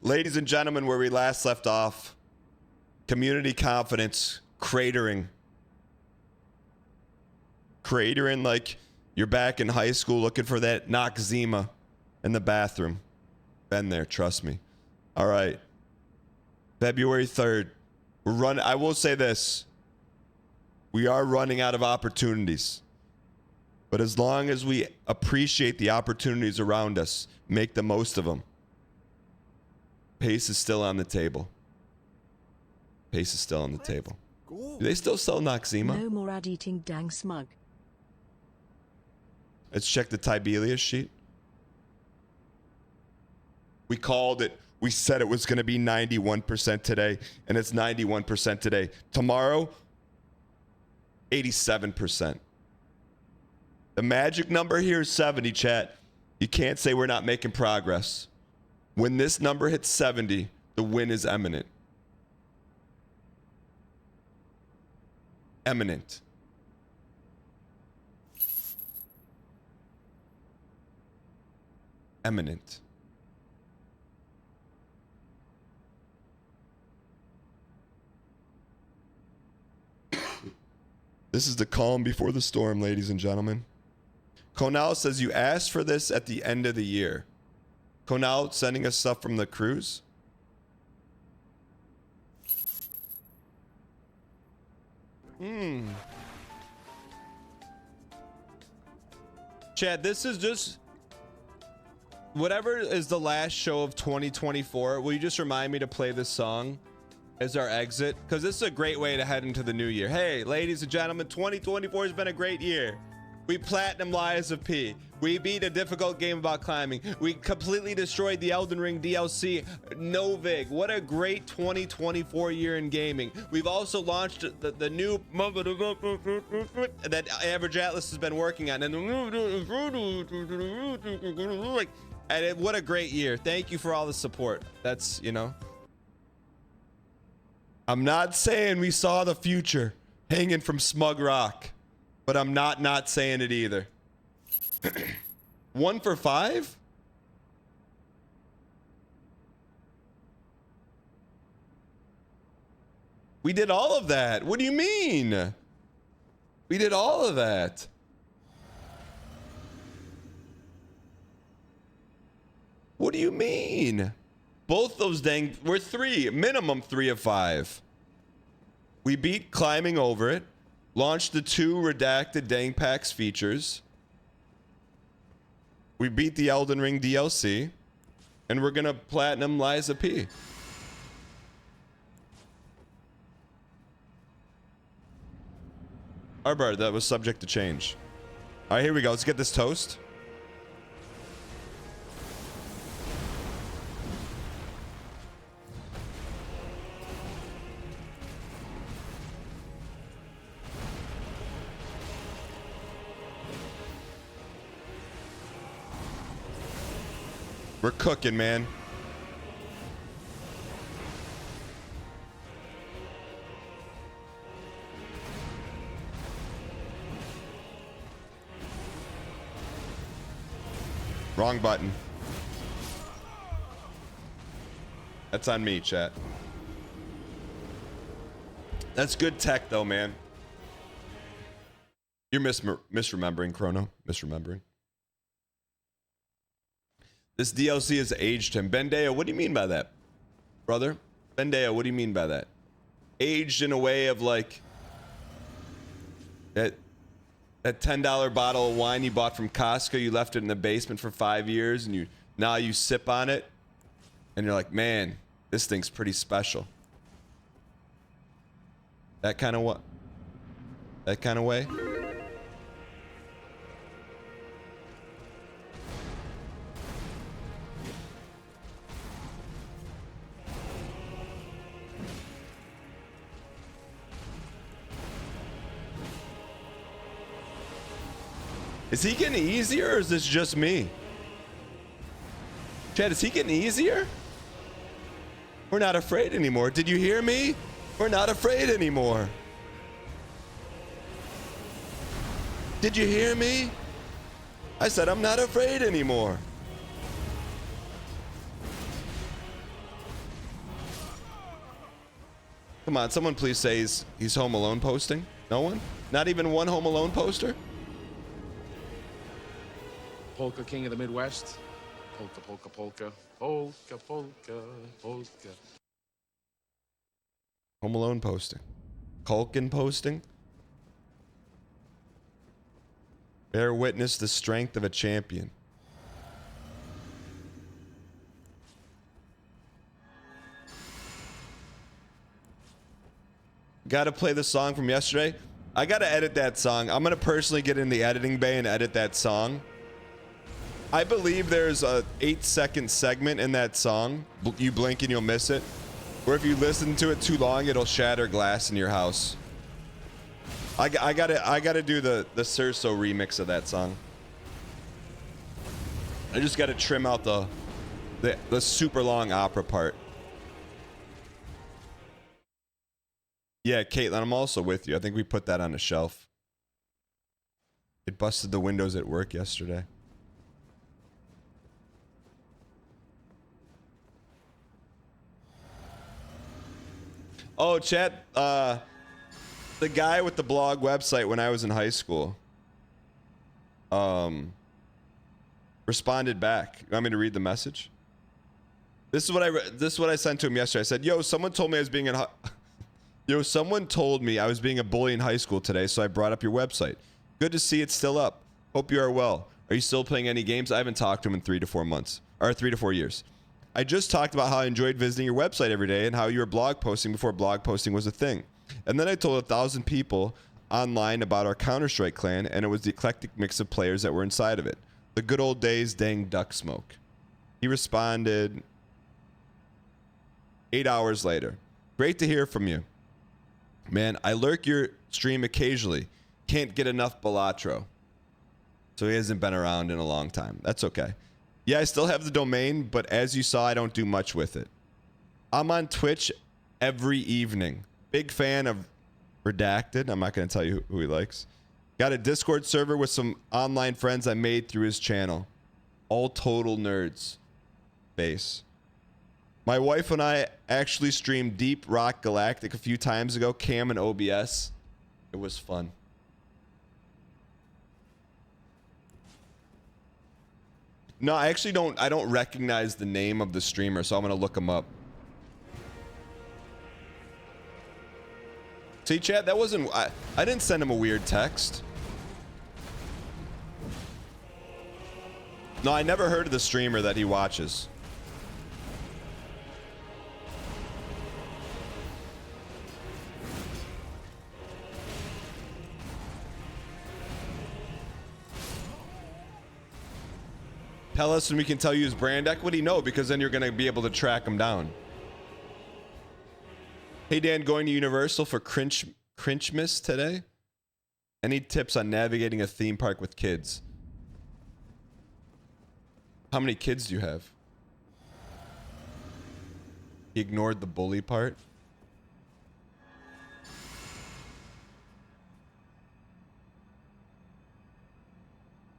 Ladies and gentlemen, where we last left off, community confidence cratering. Cratering like you're back in high school looking for that Noxzema in the bathroom. Been there, trust me. All right. February 3rd. We're running. I will say this. We are running out of opportunities. But as long as we appreciate the opportunities around us, make the most of them. Pace is still on the table. Pace is still on the table. Do they still sell Noxzema? No more ad eating dang smug. Let's check the Tibelius sheet. We called it. We said it was going to be 91% today, and it's 91% today. Tomorrow, 87%. The magic number here is 70, chat. You can't say we're not making progress. When this number hits 70, the win is imminent. Imminent. Imminent. This is the calm before the storm, ladies and gentlemen. Konal says you asked for this at the end of the year. Konal sending us stuff from the cruise. Chad, this is just whatever is the last show of 2024. Will you just remind me to play this song as our exit? Because this is a great way to head into the new year. Hey, ladies and gentlemen, 2024 has been a great year. We platinum Lies of P. We beat a difficult game about climbing. We completely destroyed the Elden Ring DLC. Novig. What a great 2024 year in gaming. We've also launched the new that Average Atlas has been working on. And what a great year. Thank you for all the support. That's, you know. I'm not saying we saw the future hanging from Smug Rock, but I'm not saying it either. 1 for 5? We did all of that. What do you mean? We did all of that. What do you mean? Both those dang, we're 3, minimum 3 of 5. We beat climbing over it, launched the 2 redacted dang packs features. We beat the Elden Ring DLC, and we're gonna platinum Lies of P. Arbor, that was subject to change. All right, here we go. Let's get this toast. We're cooking, man. Wrong button. That's on me, chat. That's good tech, though, man. You're misremembering, Chrono. Misremembering. This DLC has aged him. Bendeo, what do you mean by that, brother? Bendeo, what do you mean by that? Aged in a way of like that $10 bottle of wine you bought from Costco, you left it in the basement for 5 years, and now you sip on it, and you're like, man, this thing's pretty special. That kind of what? That kind of way? Is he getting easier, or is this just me? Chad, is he getting easier? We're not afraid anymore. Did you hear me? We're not afraid anymore. Did you hear me? I said I'm not afraid anymore. Come on, someone please say he's Home Alone posting. No one? Not even one Home Alone poster? Polka King of the Midwest. Polka, polka, polka. Polka, polka, polka. Home Alone posting. Culkin posting. Bear witness the strength of a champion. Gotta play the song from yesterday. I gotta edit that song. I'm gonna personally get in the editing bay and edit that song. I believe there's a 8-second segment in that song. You blink and you'll miss it. Where if you listen to it too long, it'll shatter glass in your house. I gotta do the Cerso remix of that song. I just gotta trim out the super long opera part. Yeah, Caitlin, I'm also with you. I think we put that on a shelf. It busted the windows at work yesterday. Oh, chat. The guy with the blog website when I was in high school responded back. You want me to read the message? This is what I sent to him yesterday. I said, "Yo, someone told me I was being a bully in high school today, so I brought up your website. Good to see it's still up. Hope you are well. Are you still playing any games? I haven't talked to him in 3 to 4 months, or 3 to 4 years. I just talked about how I enjoyed visiting your website every day and how you were blog posting before blog posting was a thing. And then I told 1,000 people online about our Counter-Strike clan, and it was the eclectic mix of players that were inside of it. The good old days, dang duck smoke." He responded 8 hours later. "Great to hear from you. Man, I lurk your stream occasionally. Can't get enough Balatro." So he hasn't been around in a long time. That's okay. "Yeah, I still have the domain, but as you saw, I don't do much with it. I'm on Twitch every evening. Big fan of Redacted." I'm not going to tell you who he likes. "Got a Discord server with some online friends I made through his channel. All total nerds. Base. My wife and I actually streamed Deep Rock Galactic a few times ago, Cam and OBS. It was fun." No, I actually don't recognize the name of the streamer, so I'm going to look him up. See, chat, that wasn't... I didn't send him a weird text. No, I never heard of the streamer that he watches. Tell us and we can tell you his brand equity? No, because then you're going to be able to track him down. "Hey Dan, going to Universal for Crinchmas today? Any tips on navigating a theme park with kids?" How many kids do you have? He ignored the bully part.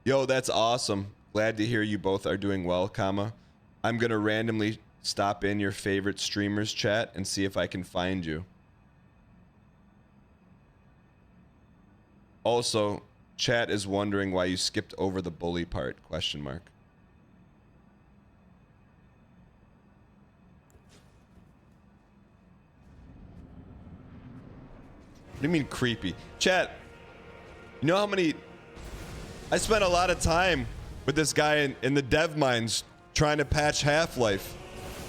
Yo, that's awesome. Glad to hear you both are doing well, comma. I'm going to randomly stop in your favorite streamers chat and see if I can find you. Also, chat is wondering why you skipped over the bully part, question mark. What do you mean creepy? Chat, you know how many... I spent a lot of time with this guy in the dev mines trying to patch Half-Life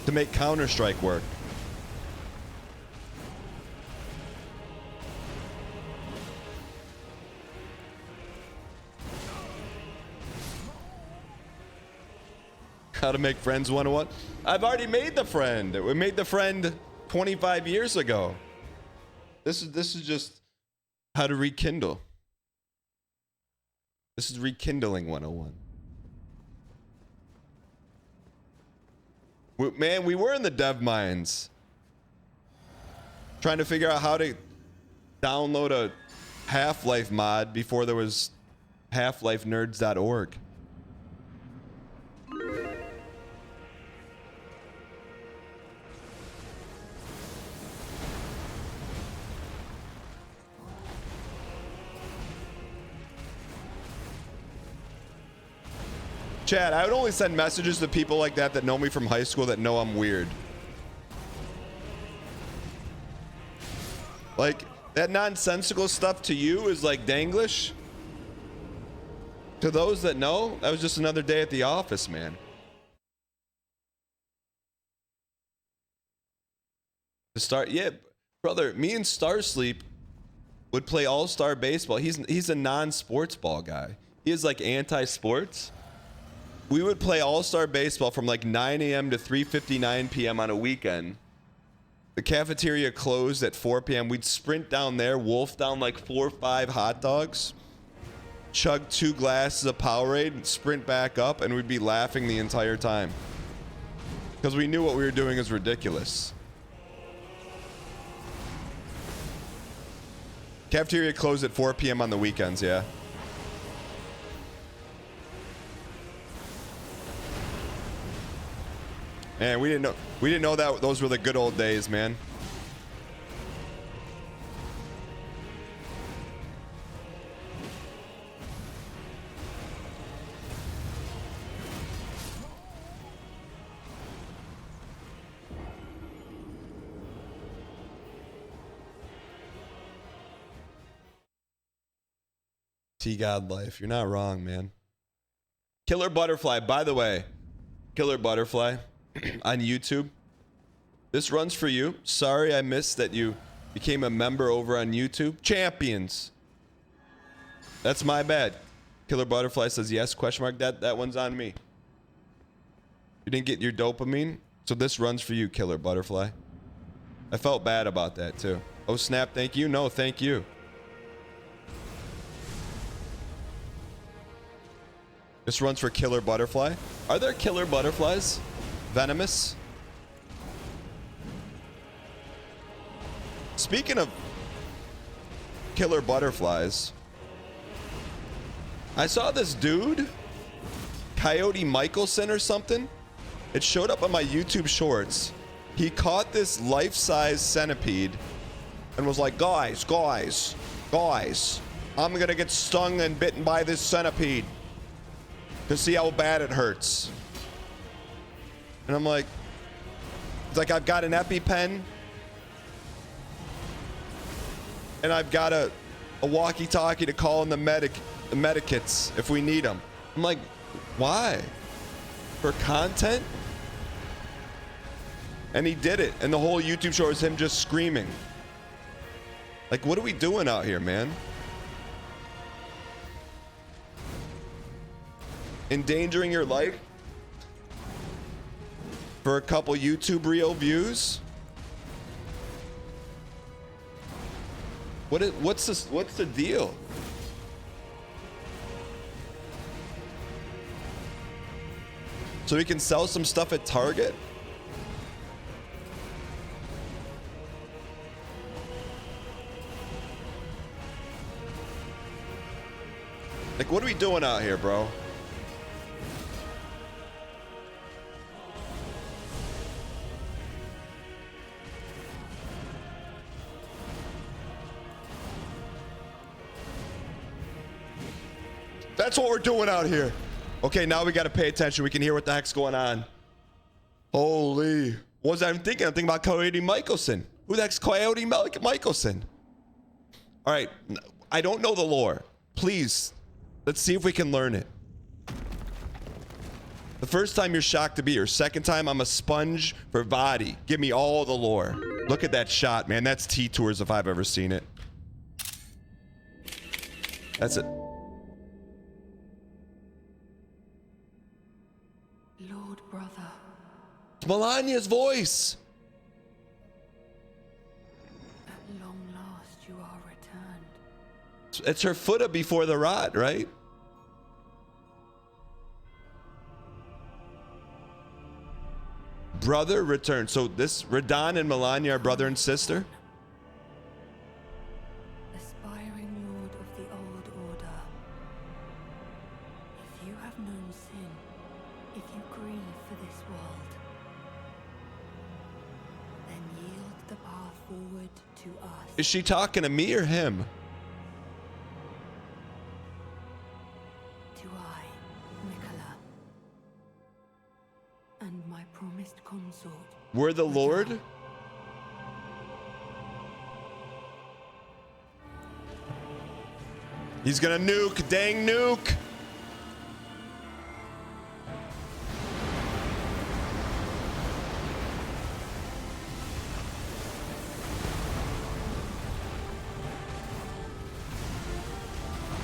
to make Counter-Strike work. How to make friends 101. I've already made the friend. We made the friend 25 years ago. This is just how to rekindle. This is Rekindling 101. Man, we were in the dev mines trying to figure out how to download a Half-Life mod before there was halflifenerds.org. Chad, I would only send messages to people like that that know me from high school that know I'm weird. Like, that nonsensical stuff to you is like Danglish. To those that know, that was just another day at the office, man. To start, yeah, brother, me and Starsleep would play all-star baseball. He's a non-sports ball guy. He is like anti-sports. We would play all-star baseball from like 9 a.m. to 3:59 p.m. on a weekend. The cafeteria closed at 4 p.m. We'd sprint down there, wolf down like 4 or 5 hot dogs, chug 2 glasses of Powerade, and sprint back up, and we'd be laughing the entire time. Because we knew what we were doing is ridiculous. Cafeteria closed at 4 p.m. on the weekends, yeah. Man, we didn't know that those were the good old days, man. T-God life. You're not wrong, man. Killer Butterfly, by the way. Killer Butterfly on YouTube. This runs for you. Sorry I missed that you became a member over on YouTube. Champions. That's my bad. Killer Butterfly says yes, question mark. That one's on me. You didn't get your dopamine, so this runs for you, Killer Butterfly. I felt bad about that too. Oh snap, thank you. No, thank you. This runs for Killer Butterfly. Are there killer butterflies? Venomous? Speaking of killer butterflies, I saw this dude, Coyote Michelson or something. It showed up on my YouTube shorts. He caught this life-size centipede and was like, guys, I'm gonna get stung and bitten by this centipede to see how bad it hurts. And I'm like, it's like, I've got an EpiPen and I've got a walkie-talkie to call in the medikits if we need them. I'm like, why? For content? And he did it, and the whole YouTube show is him just screaming. Like, what are we doing out here, man? Endangering your life for a couple YouTube reel views? What's the deal? So we can sell some stuff at Target? Like, what are we doing out here, bro? That's what we're doing out here. Okay, now we got to pay attention. We can hear what the heck's going on. Holy. What was I even thinking? I'm thinking about Coyote Michelson. Who the heck's Coyote Michelson? All right. I don't know the lore. Please, let's see if we can learn it. The first time you're shocked to be here. Second time, I'm a sponge for body. Give me all the lore. Look at that shot, man. That's T-Tours if I've ever seen it. That's it. Lord brother. It's Melania's voice. At long last you are returned. It's her footer before the rot, right? Brother returned. So this Radahn and Melania are brother and sister? Aspiring lord of the old order. If you have known sin, if you grieve for this world, then yield the path forward to us. Is she talking to me or him? To I, Nicola, promised consort. We're the Lord? He's gonna nuke, dang nuke!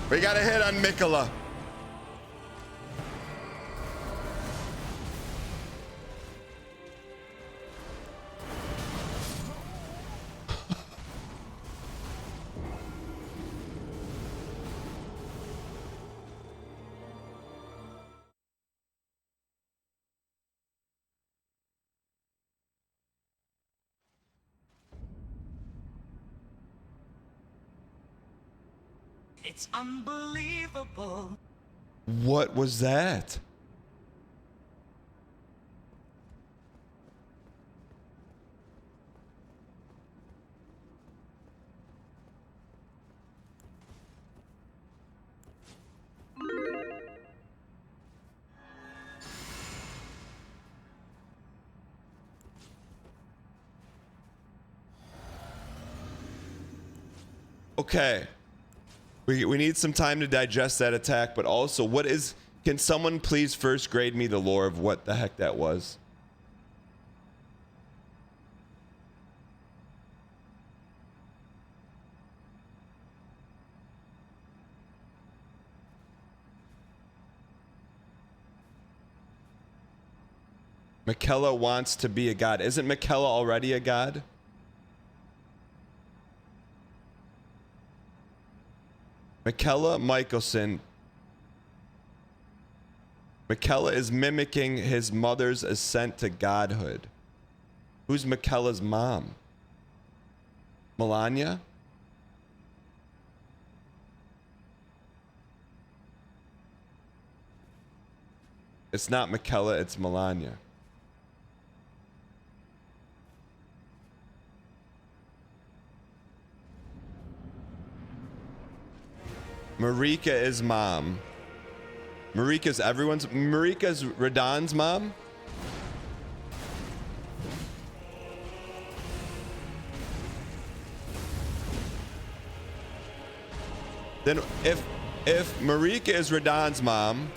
We got a hit on Mikola. It's unbelievable. What was that? Okay. We need some time to digest that attack, but also, what is... Can someone please first grade me the lore of what the heck that was? Mikella wants to be a god. Isn't Mikella already a god? Mikella Michelson. Mikella is mimicking his mother's ascent to godhood. Who's Mikella's mom? Melania? It's not Mikella, it's Melania. Marika is mom. Marika's everyone's... Marika's Radahn's mom? Then if Marika is Radahn's mom,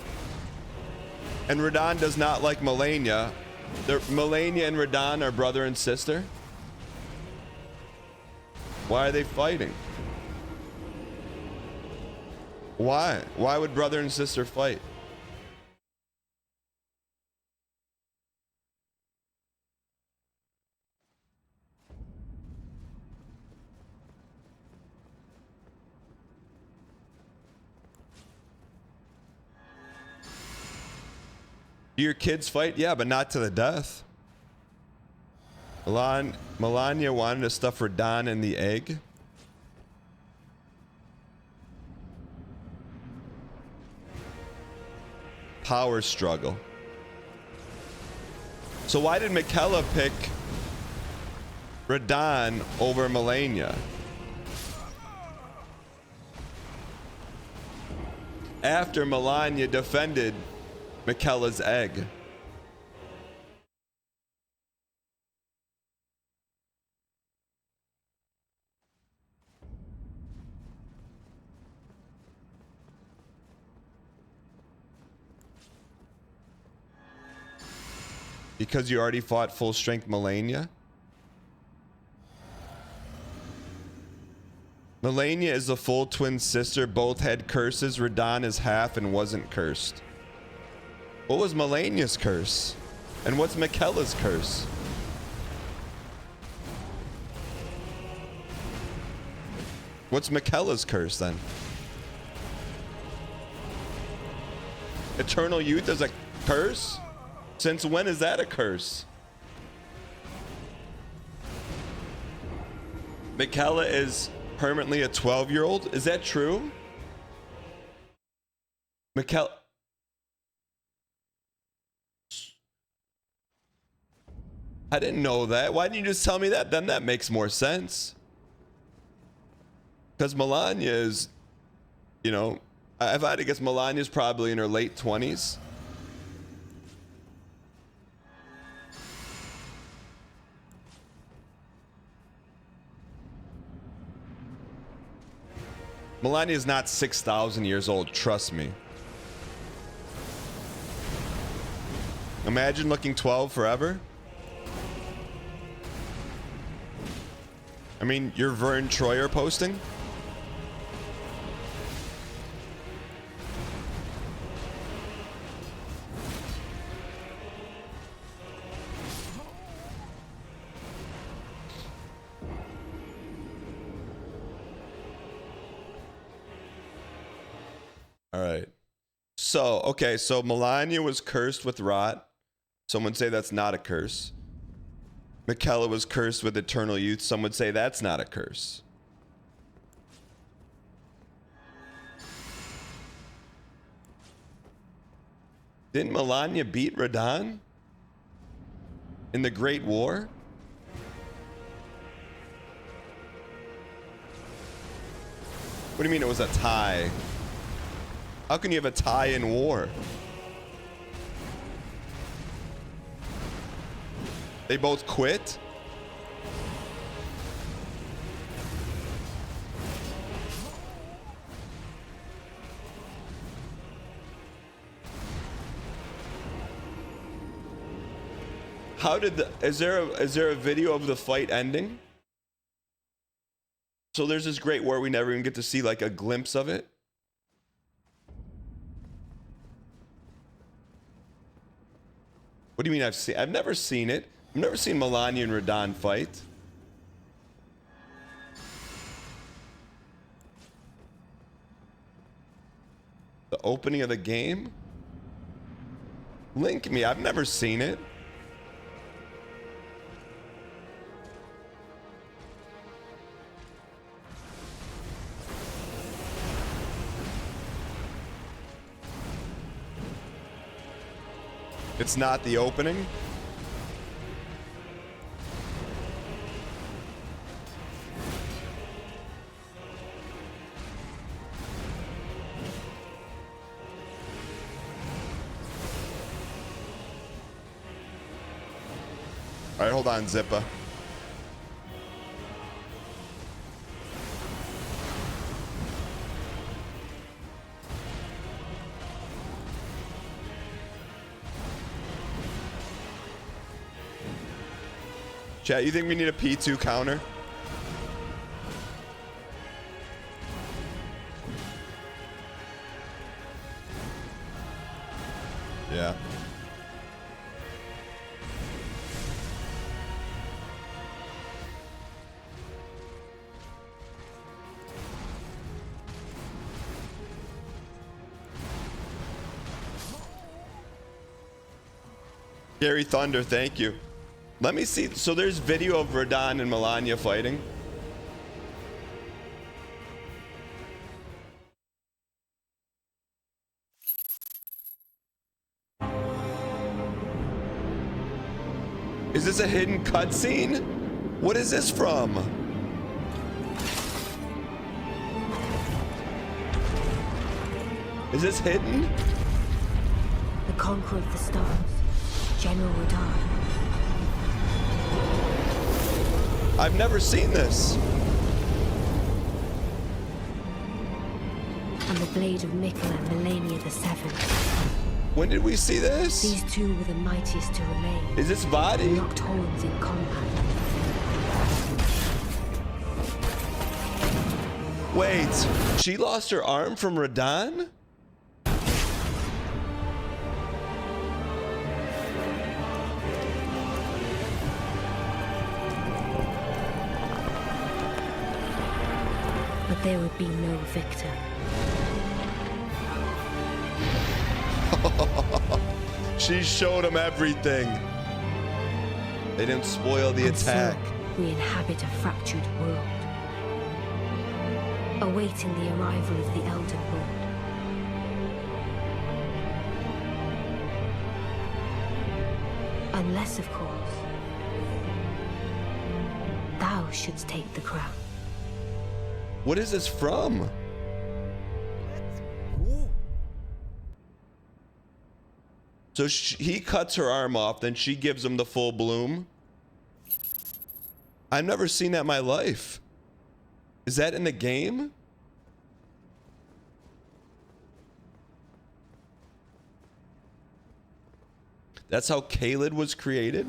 and Radahn does not like Melania, Melania and Radahn are brother and sister? Why are they fighting? Why? Why would brother and sister fight? Do your kids fight? Yeah, but not to the death. Melania wanted to stuff Radahn in the egg. Power struggle. So why did Mikella pick Radahn over Melania? After Melania defended Mikella's egg. Because you already fought full strength Melania? Melania is the full twin sister. Both had curses. Radahn is half and wasn't cursed. What was Melania's curse? And what's Mikella's curse? What's Mikella's curse then? Eternal youth is a curse? Since when is that a curse? Mikella is permanently a 12-year-old? Is that true? Mikella... I didn't know that. Why didn't you just tell me that? Then that makes more sense. Because Melania is, you know, if I had to guess, Melania's probably in her late 20s. Melania is not 6,000 years old, trust me. Imagine looking 12 forever. I mean, you're Vern Troyer posting. All right. So, okay, so Melania was cursed with rot. Some would say that's not a curse. Michaela was cursed with eternal youth. Some would say that's not a curse. Didn't Melania beat Radahn in the Great War? What do you mean it was a tie? How can you have a tie in war? They both quit? How did the is there a video of the fight ending? So there's this great war we never even get to see like a glimpse of it. What do you mean I've never seen it. I've never seen Melania and Radahn fight. The opening of the game? Link me, I've never seen it. It's not the opening. All right, hold on, Zippa. Chat, you think we need a P2 counter? Yeah. Gary Thunder, thank you. Let me see. So there's video of Radahn and Melania fighting. Is this a hidden cutscene? What is this from? Is this hidden? The Conqueror of the Stars, General Radahn. I've never seen this. And the blade of Mikkel and Melania the Seventh. When did we see this? These two were the mightiest to remain. Is this They Vadi? locked horns in combat. Wait, she lost her arm from Radahn? But there would be no victor. She showed him everything. They didn't spoil the attack. So we inhabit a fractured world, awaiting the arrival of the Elder Lord. Unless, of course, thou shouldst take the crown. What is this from? So he cuts her arm off, then she gives him the full bloom. I've never seen that in my life. Is that in the game? That's how Caelid was created?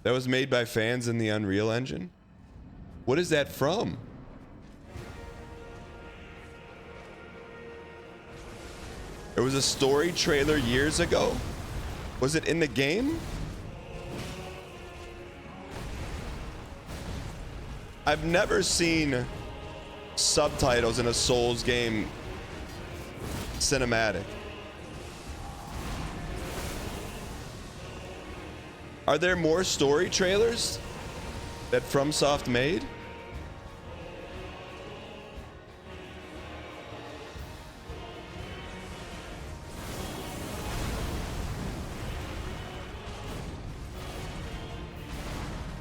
That was made by fans in the Unreal Engine? What is that from? There was a story trailer years ago? Was it in the game? I've never seen subtitles in a Souls game cinematic. Are there more story trailers that FromSoft made?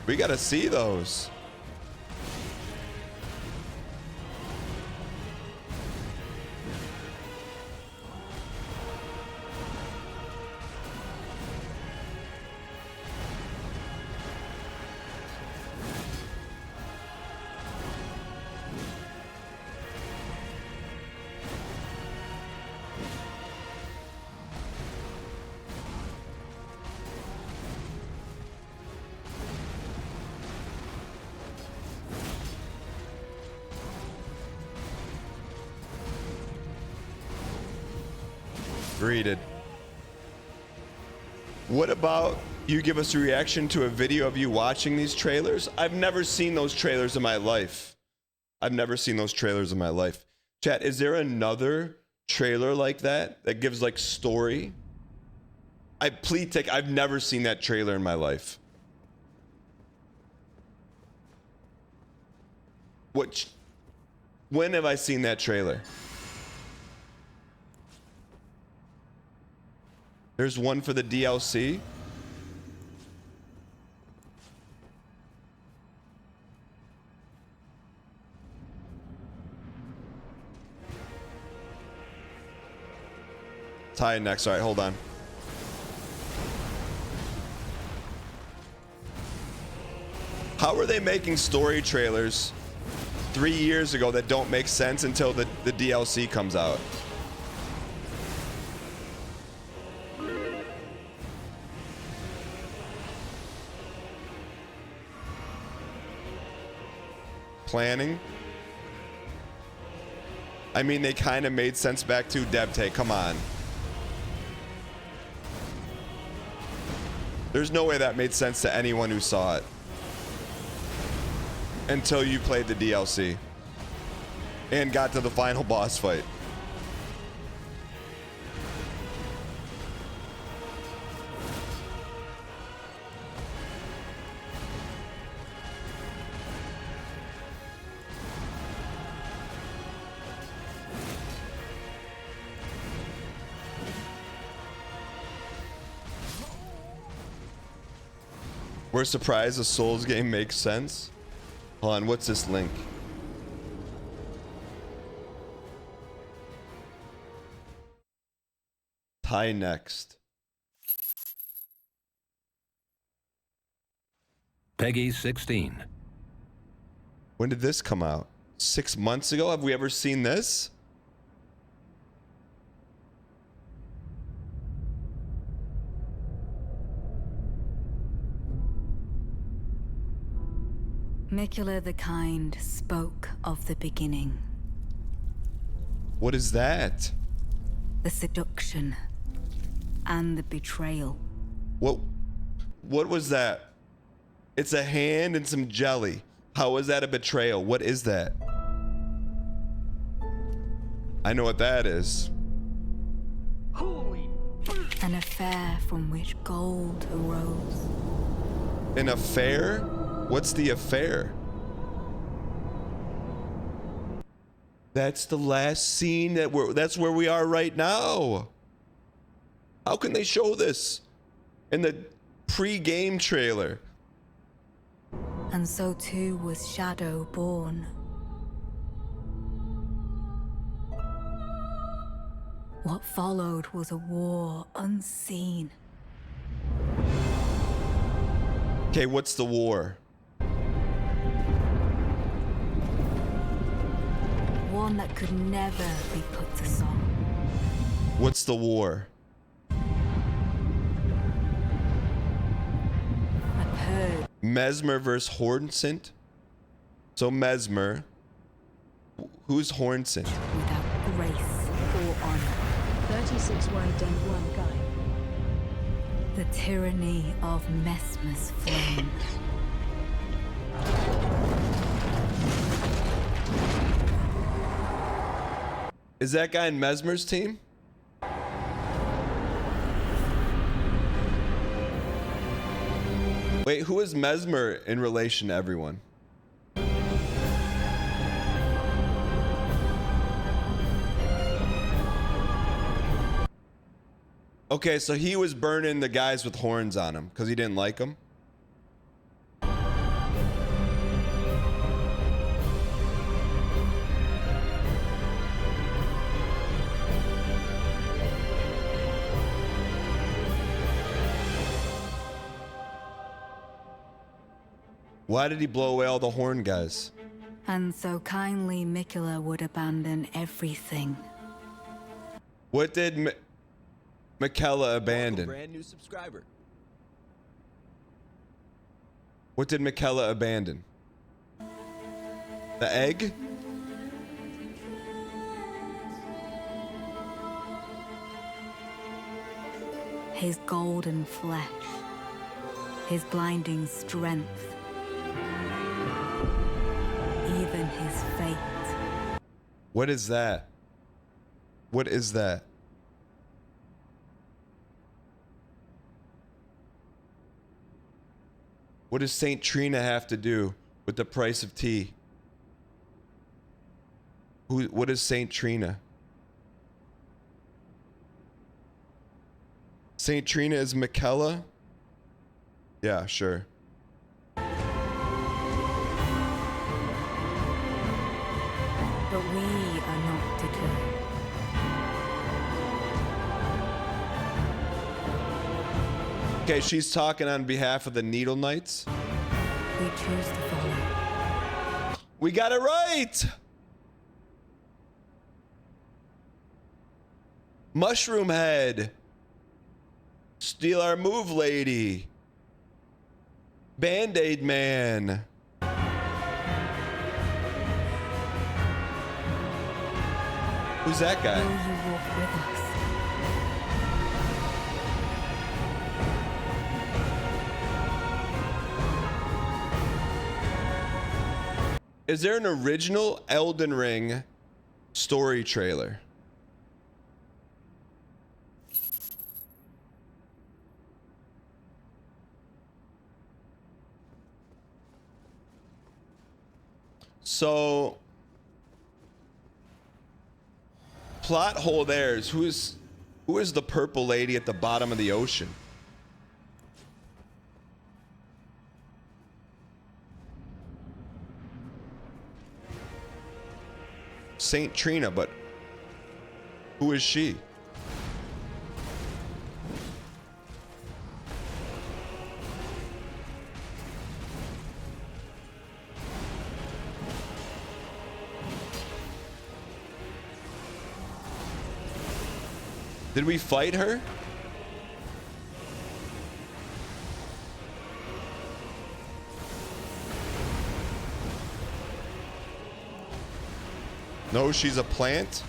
We gotta see those. Greeted. What about you give us a reaction to a video of you watching these trailers? I've never seen those trailers in my life. I've never seen those trailers in my life. Chat, is there another trailer like that that gives like story? I've never seen that trailer in my life. When have I seen that trailer? There's one for the DLC. Tie next. All right, hold on. How are they making story trailers 3 years ago that don't make sense until the DLC comes out? Planning. I mean, they kind of made sense back to DevTake. Come on. There's no way that made sense to anyone who saw it until you played the DLC and got to the final boss fight. We're surprised a Souls game makes sense. Hold on, what's this link? Tie next. Peggy 16. When did this come out? 6 months ago? Have we ever seen this? Mikula the Kind spoke of the beginning. What is that? The seduction and the betrayal. What was that? It's a hand and some jelly. How is that a betrayal? What is that? I know what that is. An affair from which gold arose. An affair? What's the affair? That's the last scene that's where we are right now. How can they show this in the pre-game trailer? And so too was Shadow born. What followed was a war unseen. Okay, what's the war? one that could never be put to song. What's the war? A purge Mesmer versus Hornsent. So Mesmer. Who's Hornsent? without grace or honor. 36 wide den 1 guy. The tyranny of Mesmer's flame. Is that guy in Mesmer's team? Wait, who is Mesmer in relation to everyone? Okay, so he was burning the guys with horns on him because he didn't like them. Why did he blow away all the horn guys? And so kindly Mikula would abandon everything. What did Mikella abandon? Brand new subscriber. What did Mikella abandon? The egg? His golden flesh. His blinding strength. Even his fate. What is that? What is that? What does Saint Trina have to do with the price of tea? What is Saint Trina? Saint Trina is Mikella? Yeah, sure. But we are not deterred. Okay, she's talking on behalf of the Needle Knights. We choose to follow. We got it right! Mushroom Head. Steal our move, lady. Band-Aid Man. Who's that Will guy? you walk with us? Is there an original Elden Ring story trailer? So, plot hole there is who is the purple lady at the bottom of the ocean? Saint Trina, but who is she? Did we fight her? No, she's a plant.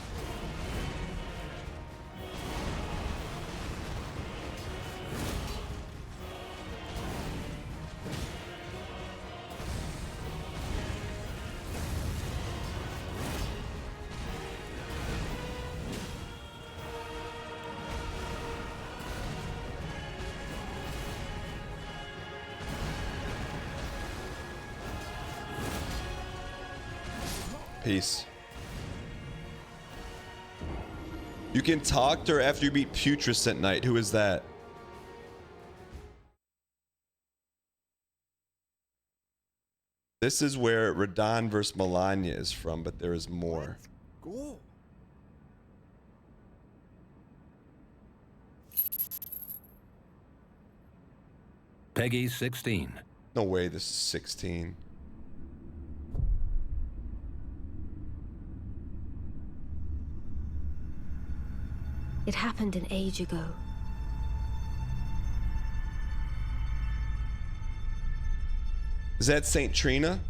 Peace. You can talk to her after you beat Putrescent Knight. Who is that? This is where Radahn vs. Melania is from, but there is more. Go. Peggy 16. No way this is 16. It happened an age ago. Is that Saint Trina?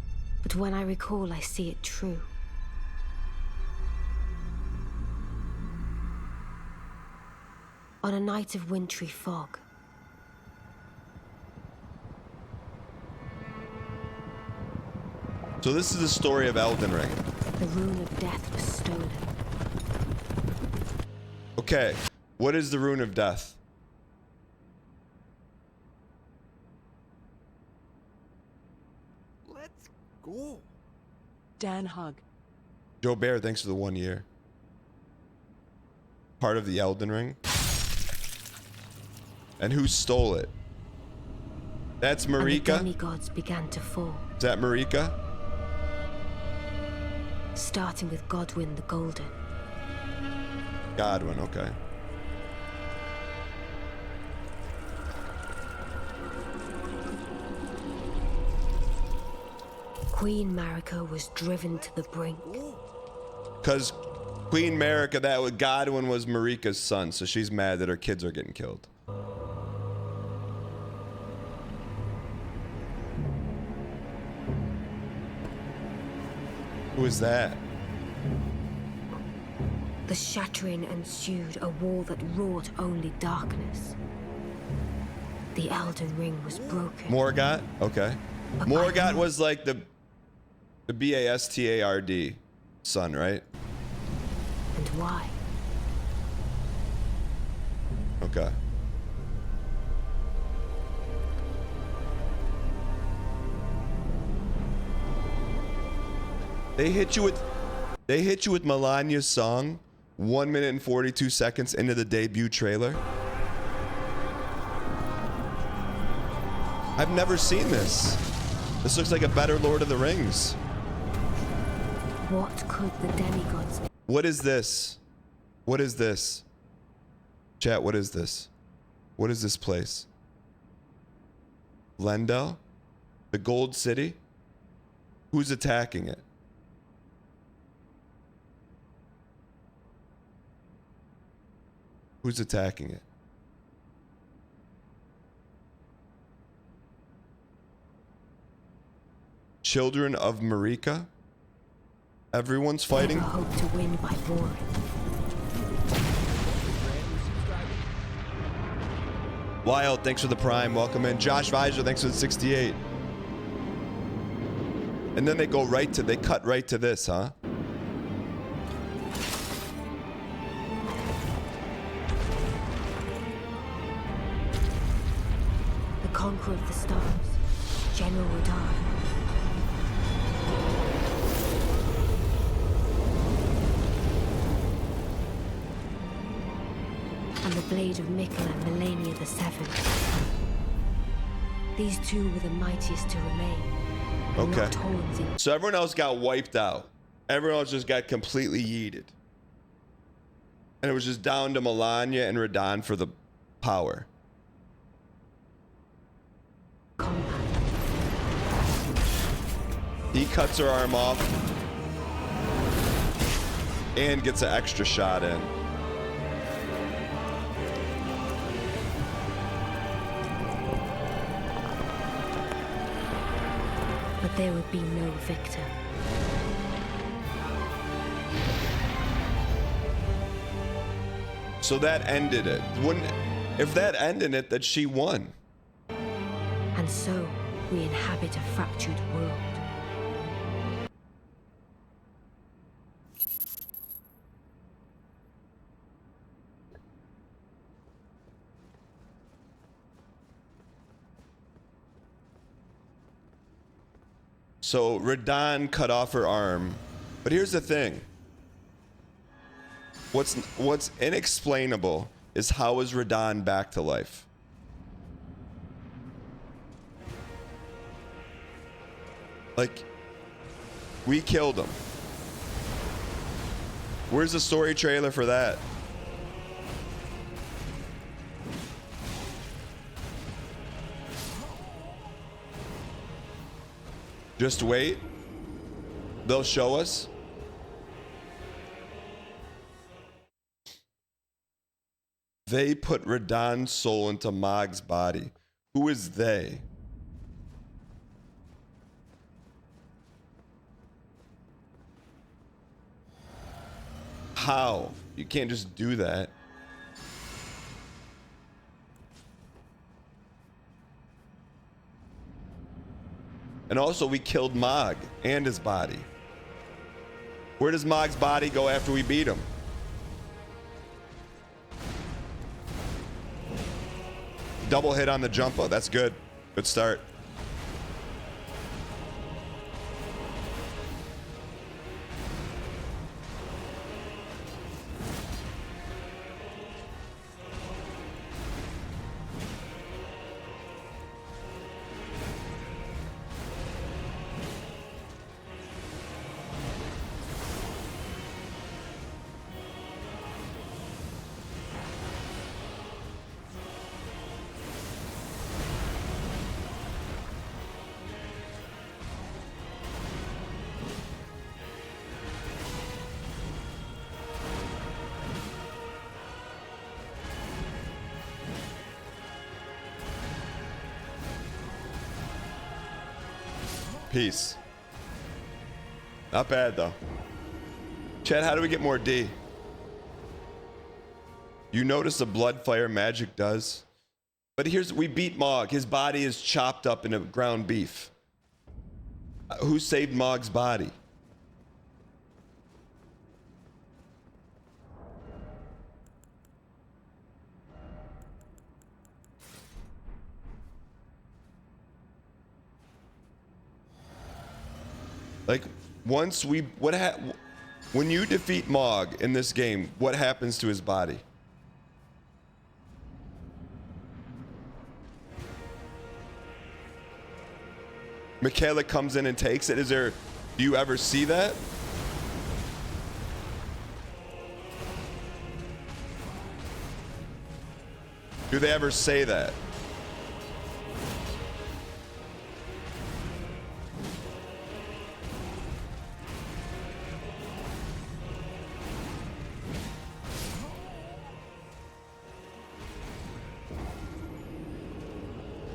But when I recall, I see it true. On a night of wintry fog, So this is the story of Elden Ring. the rune of death was stolen. Okay, what is the rune of death? Let's go. Dan Hug. Joe Bear, thanks for the 1 year. Part of the Elden Ring. And who stole it? That's And the Marika? demigods began to fall, Is that Marika? starting with Godwyn the Golden. Godwin, okay. Queen Marika was driven to the brink. Because Queen Marika, Godwin was Marika's son, so she's mad that her kids are getting killed. Who is that? The shattering ensued, a war that wrought only darkness. The Elden Ring was broken. Morgoth? Okay. But Morgoth who? was like the Bastard son, right? And why? Okay. They hit you with Melania's song 1 minute and 42 seconds into the debut trailer. I've never seen this. This looks like a better Lord of the Rings. What could the demigods be? What is this? What is this? Chat, what is this? What is this place? Lendel? The Gold City? Who's attacking it? Who's attacking it? Children of Marika? Everyone's fighting? Never hope to win by warring. Wild, thanks for the prime. Welcome in. Josh Visor, thanks for the 68. And then they cut right to this, huh? The conqueror of the stars, General Radahn. And the blade of Mikkel and Melania the Seventh. These two were the mightiest to remain. and Okay. locked horns in. So everyone else got wiped out. Everyone else just got completely yeeted. And it was just down to Melania and Radahn for the power. Combat. He cuts her arm off and gets an extra shot in. But there would be no victor. So that ended it. If that ended it, that she won. And so, we inhabit a fractured world. So Radahn cut off her arm. But here's the thing. What's inexplainable is how is Radahn back to life? Like, we killed him. Where's the story trailer for that? Just wait. They'll show us. They put Radahn's soul into Mog's body. Who is they? How? You can't just do that. And also, we killed Mog and his body. Where does Mog's body go after we beat him? Double hit on the jumper. That's good. Good start. Peace. Not bad though. Chad, how do we get more D? You notice the blood fire magic does. But here's, we beat Mog. His body is chopped up into ground beef. Who saved Mog's body? Like, once we, when you defeat Mog in this game, what happens to his body? Michaela comes in and takes it. Is there, do you ever see that? Do they ever say that?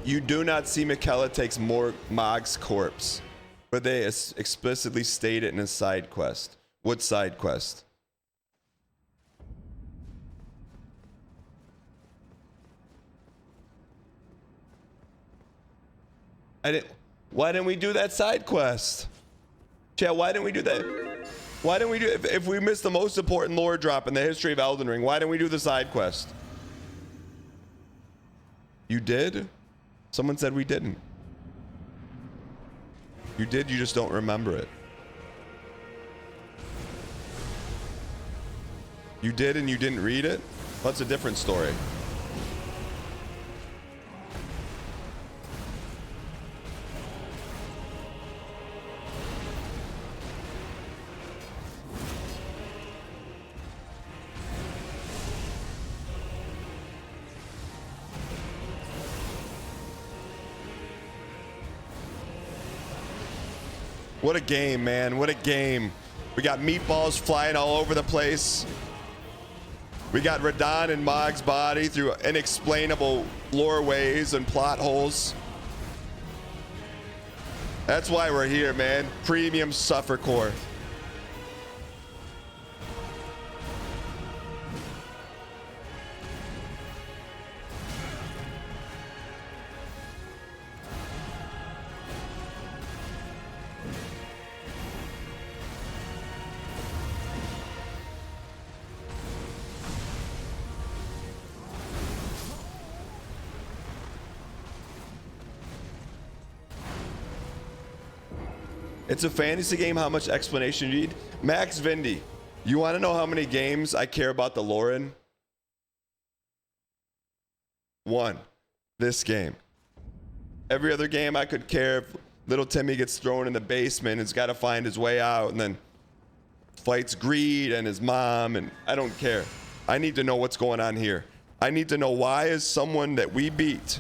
You do not see Michaela takes more Mog's corpse, but they explicitly state it in a side quest. What side quest? Why didn't we do that side quest? Chat, why didn't we do that? Why didn't we do, if we missed the most important lore drop in the history of Elden Ring, why didn't we do the side quest? You did? Someone said we didn't. You did, you just don't remember it. You did and you didn't read it? That's a different story. What a game, man. What a game. We got meatballs flying all over the place. We got Radahn in Mog's body through inexplainable lore ways and plot holes. That's why we're here, man. Premium suffercore. It's a fantasy game. How much explanation you need? Max Vindy, you want to know how many games I care about the lore in? One. This game. Every other game I could care if little Timmy gets thrown in the basement and has got to find his way out and then fights Greed and his mom, and I don't care. I need to know what's going on here. I need to know, why is someone that we beat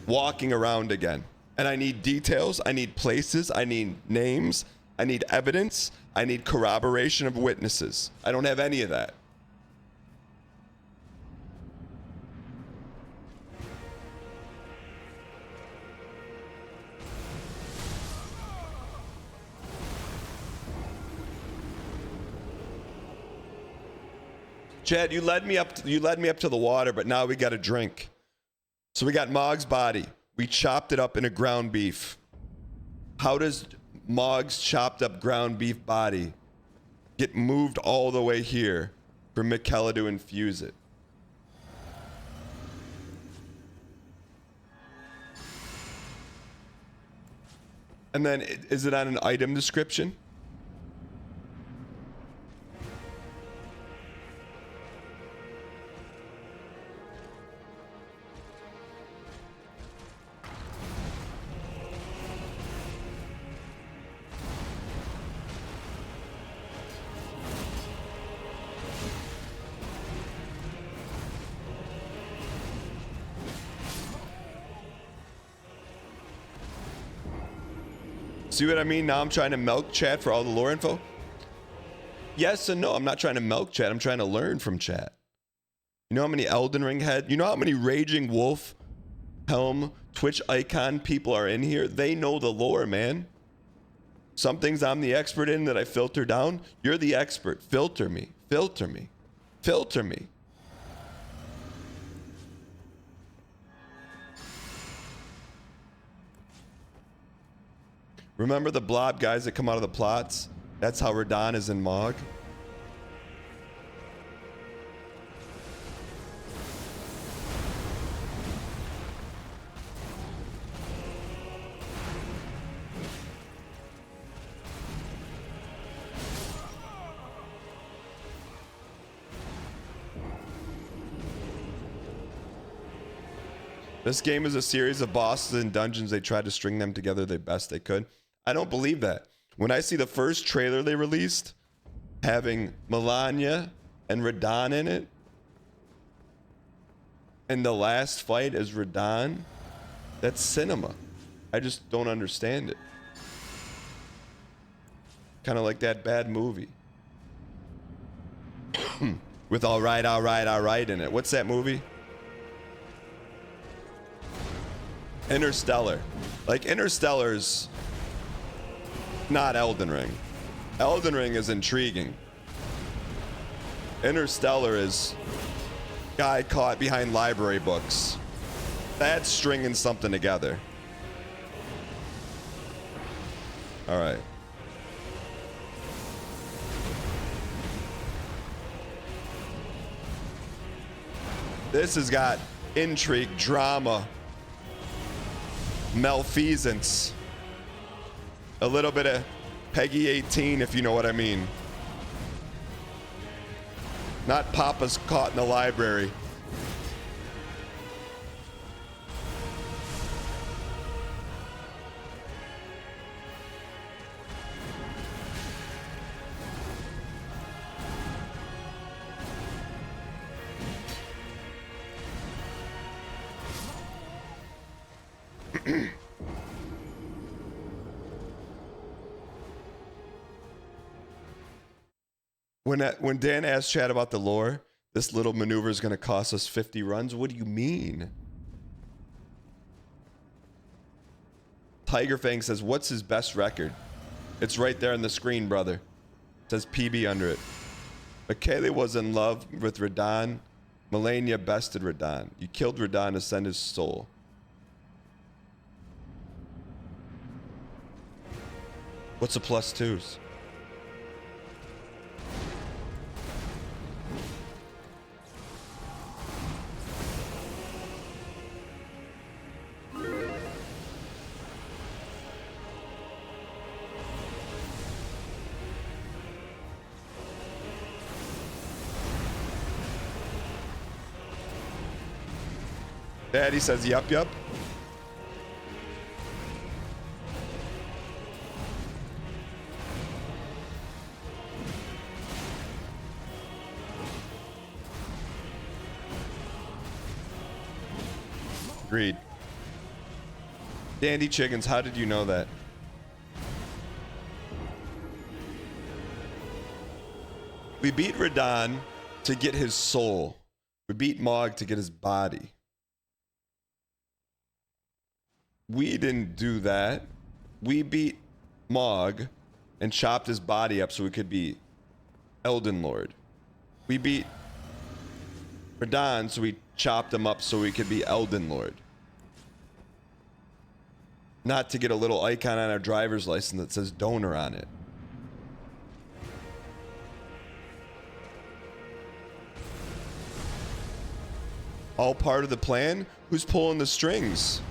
walking around again? And I need details, I need places, I need names, I need evidence, I need corroboration of witnesses. I don't have any of that. Chad, you led me up to the water, but now we got a drink. So we got Mog's body. We chopped it up into ground beef. How does Mog's chopped up ground beef body get moved all the way here for Michaela to infuse it? And then is it on an item description? See what I mean? Now I'm trying to milk chat for all the lore info. Yes and no. I'm not trying to milk chat. I'm trying to learn from chat. You know how many Elden Ring head? You know how many Raging Wolf, Helm, Twitch icon people are in here? They know the lore, man. Some things I'm the expert in that I filter down. You're the expert. Filter me. Filter me. Filter me. Remember the blob guys that come out of the plots? That's how Radahn is in Mog. This game is a series of bosses and dungeons. They tried to string them together the best they could. I don't believe that. When I see the first trailer they released, having Melania and Radahn in it, and the last fight is Radahn, that's cinema. I just don't understand it. Kind of like that bad movie. With all right in it. What's that movie? Interstellar. Like Interstellar's not Elden Ring. Elden Ring is intriguing. Interstellar is guy caught behind library books. That's stringing something together. All right. This has got intrigue, drama, malfeasance, a little bit of Peggy 18, if you know what I mean. Not Papa's caught in the library. When Dan asked Chad about the lore, this little maneuver is going to cost us 50 runs. What do you mean? Tiger Fang says, what's his best record? It's right there on the screen, brother. It says PB under it. Michaela was in love with Radahn. Melania bested Radahn. You killed Radahn to send his soul. What's a +2s? Daddy says, yup, yup. Agreed. Dandy Chickens, how did you know that? We beat Radahn to get his soul. We beat Mog to get his body. We didn't do that. We beat Mog and chopped his body up so we could be Elden Lord. We beat Radahn, so we chopped him up so we could be Elden Lord. Not to get a little icon on our driver's license that says donor on it. All part of the plan? Who's pulling the strings?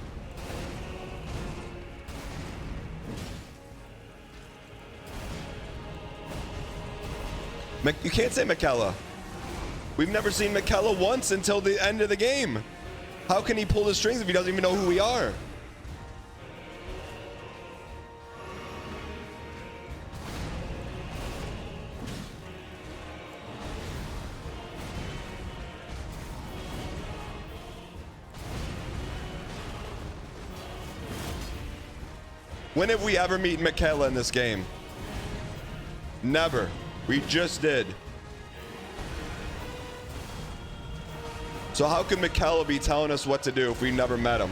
You can't say Michaela. We've never seen Michaela once until the end of the game. How can he pull the strings if he doesn't even know who we are? When have we ever met Michaela in this game? Never. We just did. So how could Michaela be telling us what to do if we never met him?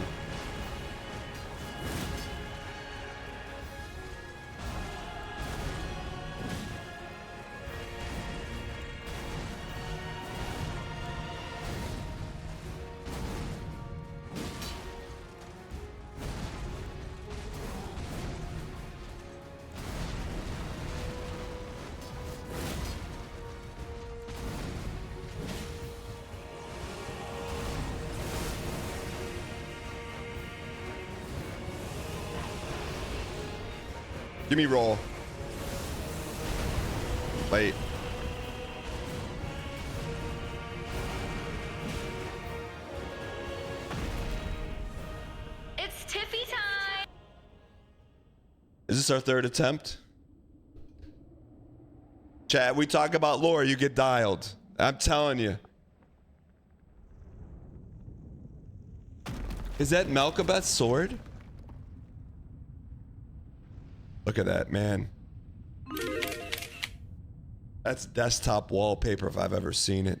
Give me roll. Wait. It's Tiffy time. Is this our third attempt? Chat, we talk about lore, you get dialed. I'm telling you. Is that Malkabeth's sword? Look at that, man. That's desktop wallpaper if I've ever seen it.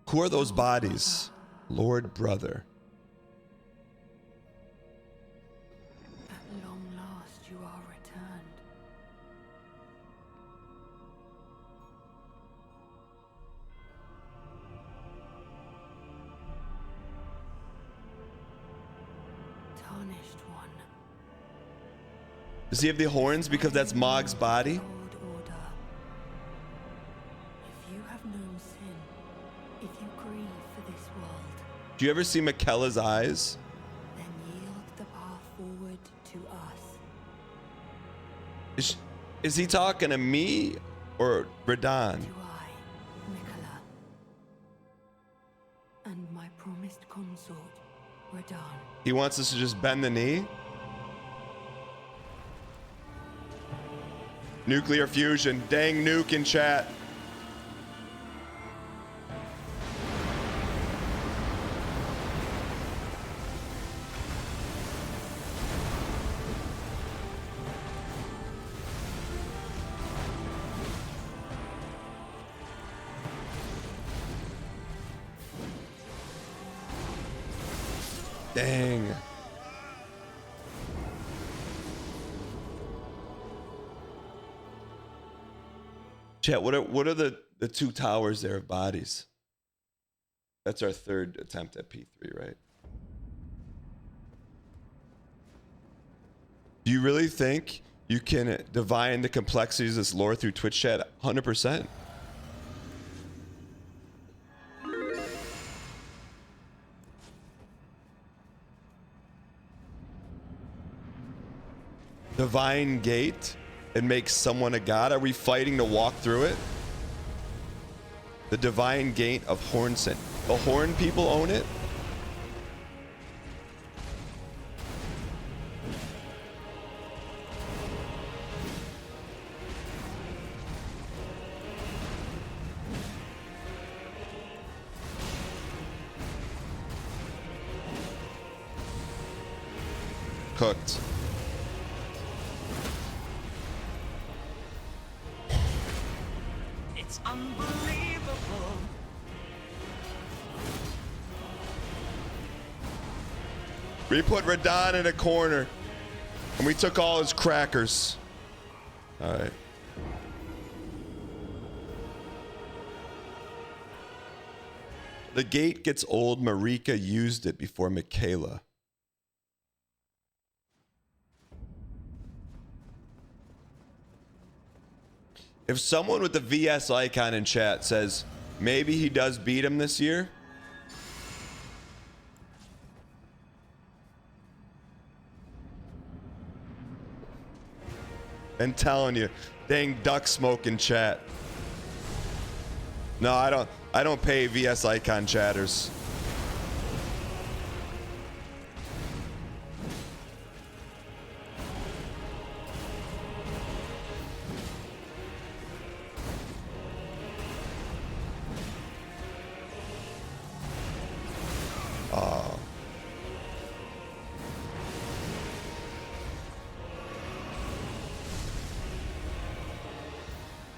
Who are those bodies? Lord Brother. At long last you are returned. Tarnished one. Does he have the horns because that's Mog's body? Lord Order. If you have known sin, if you grieve for this world, Do you ever see Michaela's eyes? then yield the path forward to us. Is he talking to me or Radahn? To I, Nicola, and my promised consort, Radahn. He wants us to just bend the knee? Nuclear fusion. Dang nuke in chat. Dang. Chat, what are the two towers there of bodies? That's our third attempt at P3, right? Do you really think you can divine the complexities of this lore through Twitch chat? 100%. Divine gate and make someone a god? Are we fighting to walk through it? The divine gate of Hornson. The Horn people own it? Cooked. It's unbelievable. We put Radahn in a corner and we took all his crackers. All right. The gate gets old. Marika used it before Michaela. If someone with the VS icon in chat says maybe he does beat him this year, and telling you, dang duck smoke in chat. No, I don't pay VS icon chatters.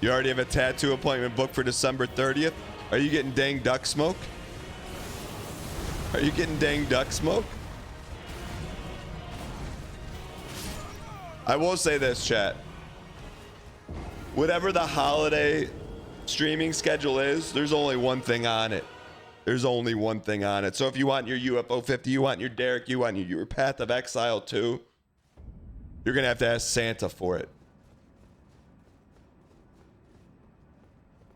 You already have a tattoo appointment booked for December 30th? Are you getting dang duck smoke? Are you getting dang duck smoke? I will say this, chat. Whatever the holiday streaming schedule is, there's only one thing on it. There's only one thing on it. So if you want your UFO 50, you want your Derek, you want your Path of Exile 2, you're going to have to ask Santa for it.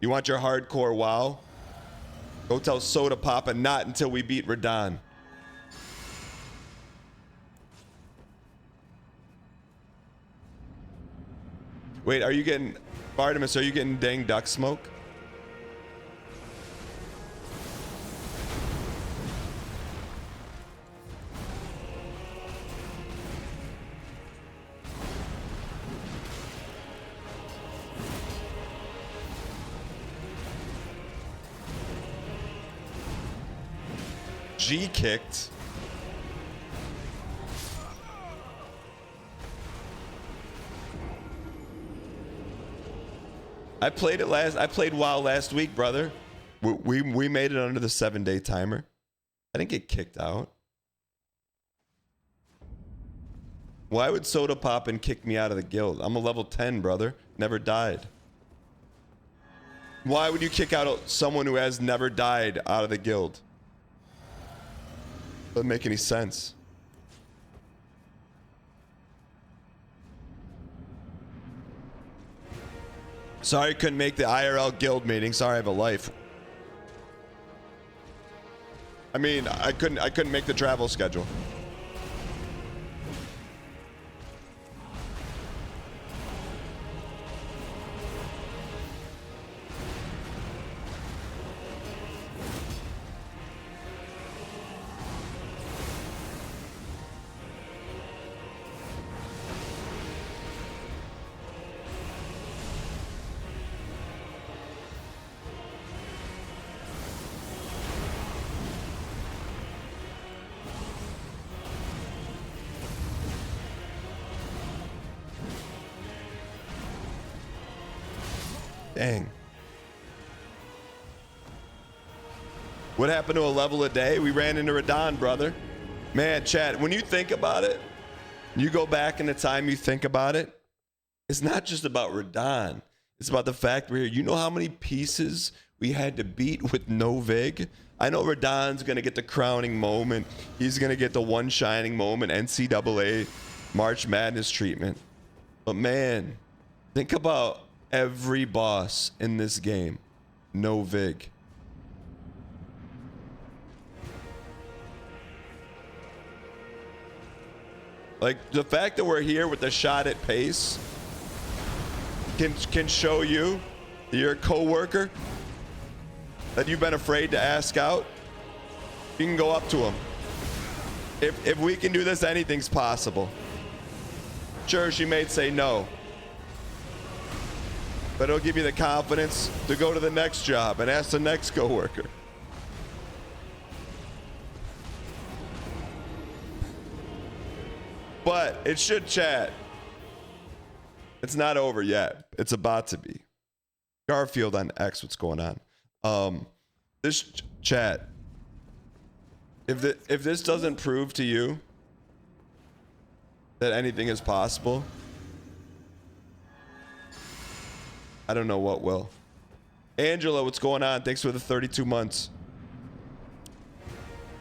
You want your hardcore WoW? Go tell Soda Papa not until we beat Radahn. Wait, are you getting... Bartimus, are you getting dang duck smoke? G kicked. I played WoW last week, brother. We made it under the 7-day timer. I didn't get kicked out. Why would Soda Pop and kick me out of the guild? I'm a level 10, brother. Never died. Why would you kick out someone who has never died out of the guild? Doesn't make any sense. Sorry I couldn't make the IRL guild meeting. Sorry I have a life. I mean, I couldn't make the travel schedule. Dang. What happened to a level a day? We ran into Radahn, brother. Man, chat, when you think about it, you go back in the time you think about it, it's not just about Radahn. It's about the fact we're here. You know how many pieces we had to beat with no Vig? I know Radahn's going to get the crowning moment. He's going to get the one shining moment, NCAA March Madness treatment. But man, think about every boss in this game. No Vig. Like, the fact that we're here with the shot at pace can show you, your coworker, that you've been afraid to ask out. You can go up to him. If we can do this, anything's possible. Sure, she may say no, but it'll give you the confidence to go to the next job and ask the next coworker. But it should chat. It's not over yet. It's about to be. Garfield on X, what's going on? This chat. If this doesn't prove to you that anything is possible, I don't know what will. Angela, what's going on? Thanks for the 32 months.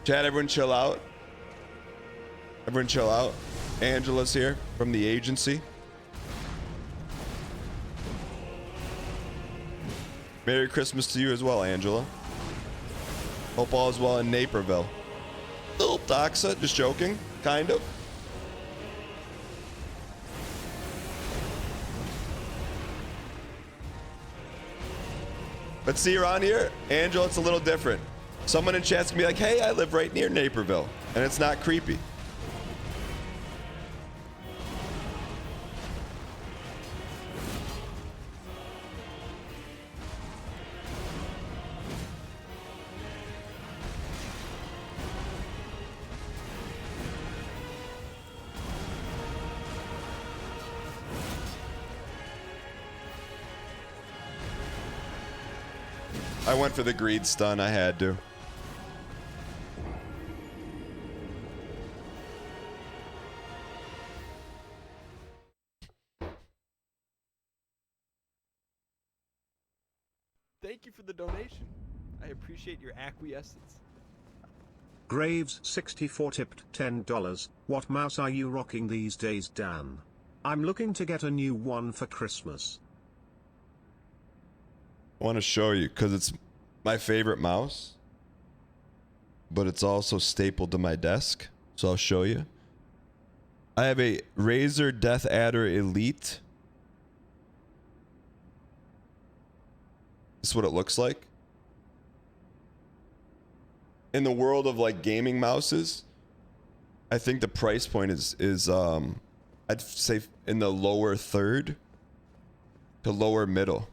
Chat, everyone chill out. Everyone chill out. Angela's here from the agency. Merry Christmas to you as well, Angela. Hope all is well in Naperville. Little Doxa, just joking, kind of. But see, around here, Angela, it's a little different. Someone in chat's gonna be like, hey, I live right near Naperville. And it's not creepy. I went for the greed stun. I had to. Thank you for the donation. I appreciate your acquiescence. Graves 64 tipped $10. What mouse are you rocking these days, Dan? I'm looking to get a new one for Christmas. I want to show you because it's my favorite mouse, but it's also stapled to my desk. So I'll show you. I have a Razer Death Adder Elite. This is what it looks like. In the world of like gaming mouses, I think the price point is I'd say in the lower third to lower middle.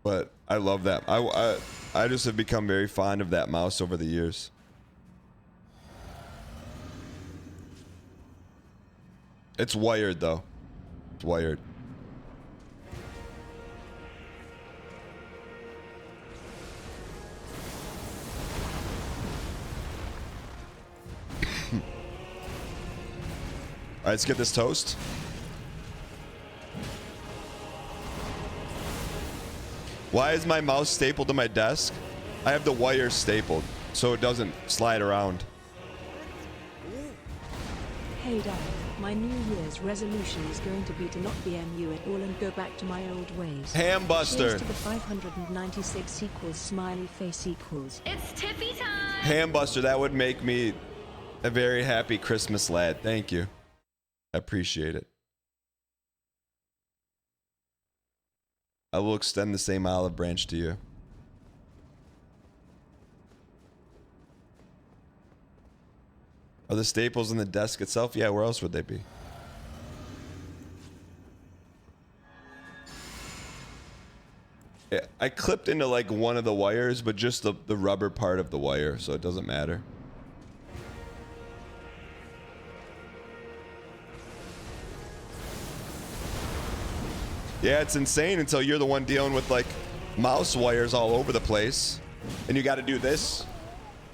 But I love that. I just have become very fond of that mouse over the years. It's wired though. It's wired. All right, let's get this toast. Why is my mouse stapled to my desk? I have the wire stapled so it doesn't slide around. Hey Dad, my New Year's resolution is going to be to not BMU at all and go back to my old ways. Hambuster. Cheers to the 596 equals smiley face equals. It's Tiffy time! Hambuster, that would make me a very happy Christmas lad. Thank you. I appreciate it. I will extend the same olive branch to you. Are the staples in the desk itself? Yeah, where else would they be? Yeah, I clipped into like one of the wires, but just the rubber part of the wire, so it doesn't matter. Yeah, it's insane until you're the one dealing with like mouse wires all over the place. And you got to do this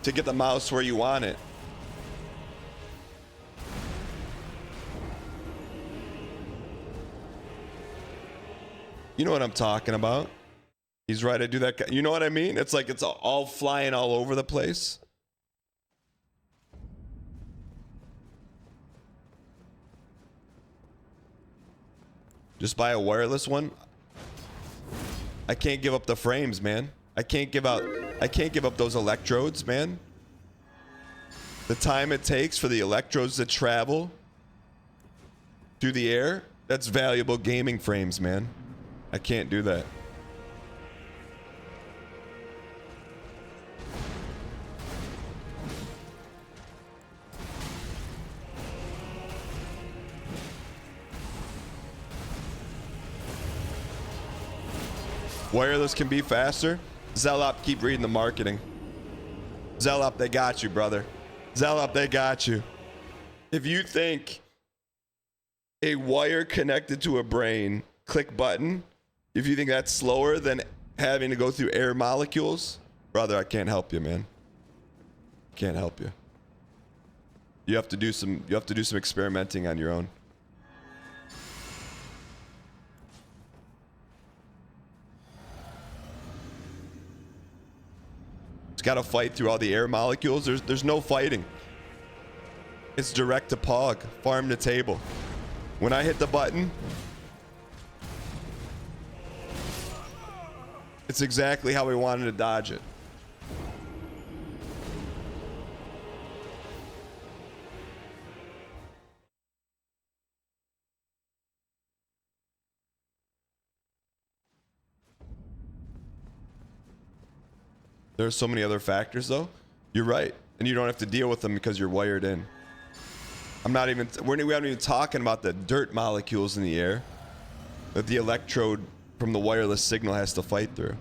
to get the mouse where you want it. You know what I'm talking about. He's right, I do that. You know what I mean? It's like it's all flying all over the place. Just buy a wireless one. I can't give up the frames, man. I can't give up those electrodes, man. The time it takes for the electrodes to travel through the air, that's valuable gaming frames, man. I can't do that. Wireless can be faster. Zelop, keep reading the marketing. Zelop, they got you, brother. Zelop, they got you. If you think a wire connected to a brain, click button, if you think that's slower than having to go through air molecules, brother, I can't help you, man. Can't help you. You have to do some experimenting on your own. It's got to fight through all the air molecules. There's no fighting. It's direct to Pog, farm to table. When I hit the button, it's exactly how we wanted to dodge it. There's so many other factors though. You're right. And you don't have to deal with them because you're wired in. We haven't even talking about the dirt molecules in the air that the electrode from the wireless signal has to fight through.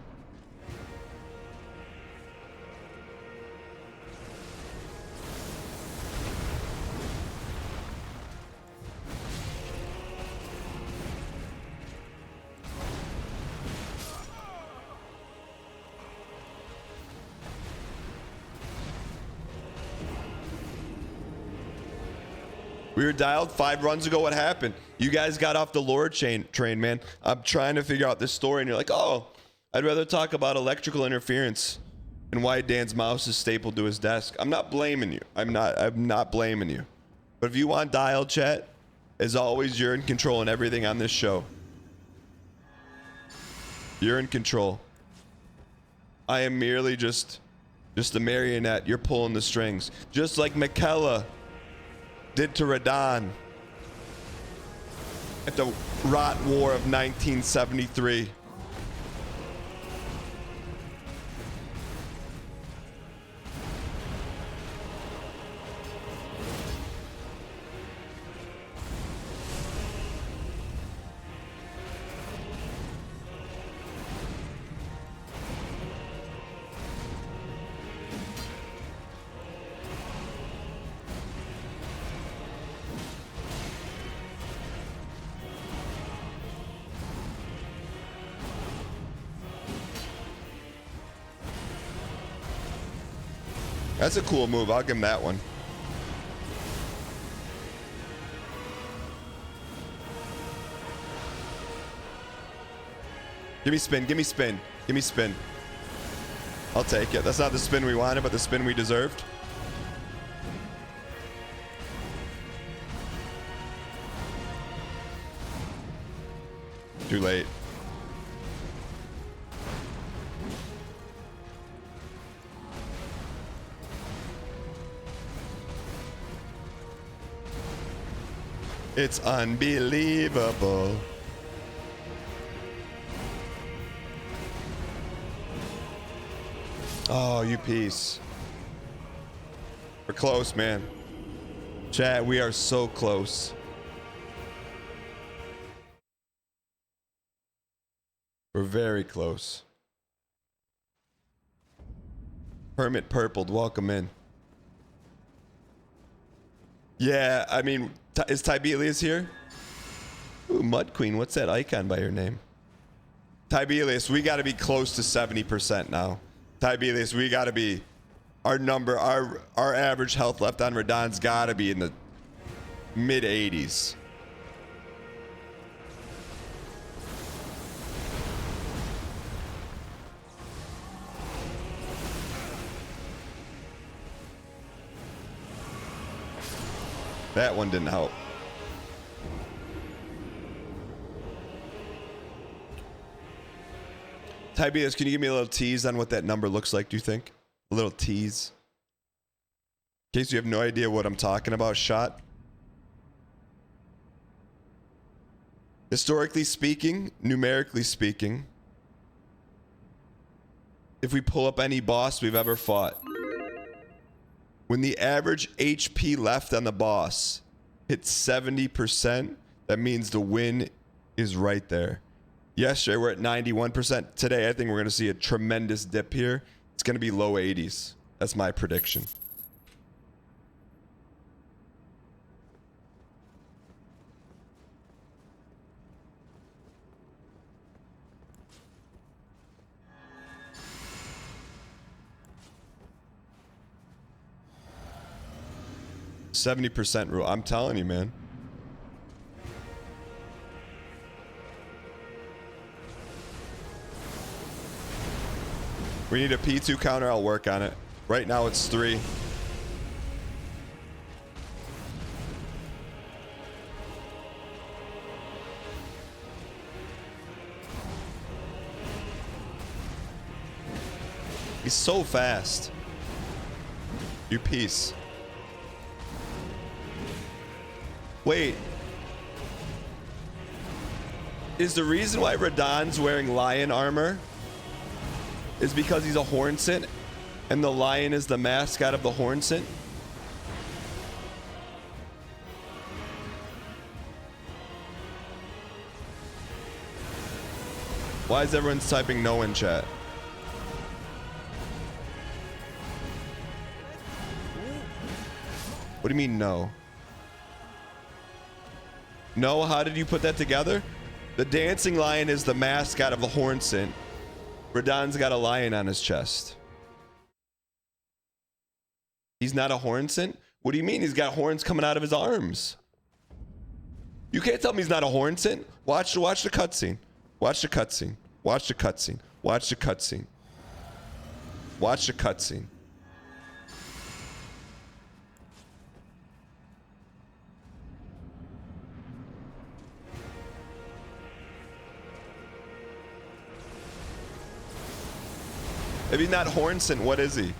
We were dialed 5 runs ago. What happened? You guys got off the lore train, man. I'm trying to figure out this story, and you're like, oh, I'd rather talk about electrical interference and why Dan's mouse is stapled to his desk. I'm not blaming you. I'm not blaming you. But if you want dial chat, as always, you're in control in everything on this show. You're in control. I am merely just a marionette. You're pulling the strings. Just like Michaela did to Radahn at the Rot War of 1973. That's a cool move. I'll give him that one. Give me spin. Give me spin. Give me spin. I'll take it. That's not the spin we wanted, but the spin we deserved. Too late. It's unbelievable. Oh, you piece. We're close, man. Chat, we are so close. We're very close. Hermit Purpled, welcome in. Yeah, I mean, is Tibelius here? Ooh, Mud Queen, what's that icon by your name? Tibelius, we got to be close to 70% now. Tibelius, we got to be, our average health left on Radahn's got to be in the mid 80s. That one didn't help. Tiberius, can you give me a little tease on what that number looks like, do you think? A little tease. In case you have no idea what I'm talking about, shot. Historically speaking, numerically speaking, if we pull up any boss we've ever fought, when the average HP left on the boss hits 70%, that means the win is right there. Yesterday, we're at 91%. Today, I think we're going to see a tremendous dip here. It's going to be low 80s. That's my prediction. %70 rule. I'm telling you, man. We need a P2 counter. I'll work on it. Right now it's 3. He's so fast. You piece. Wait. Is the reason why Radahn's wearing lion armor is because he's a Hornsent and the lion is the mascot of the Hornsent? Why is everyone typing no in chat? What do you mean no? No, how did you put that together? The dancing lion is the mascot of the Hornsent. Radahn's got a lion on his chest. He's not a Hornsent? What do you mean he's got horns coming out of his arms? You can't tell me he's not a Hornsent. Watch the cutscene. Watch the cutscene. Watch the cutscene. Watch the cutscene. Watch the cutscene. If he's not Hornsent, what is he?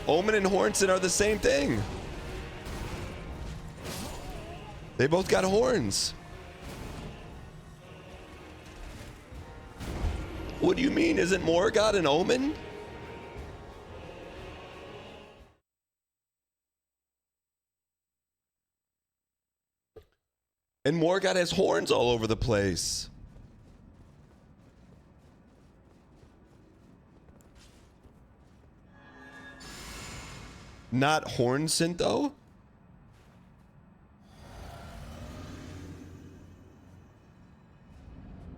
Omen and Hornsent are the same thing. They both got horns. What do you mean? Isn't Morgoth an Omen? And Morgoth has horns all over the place. Not Hornsent though?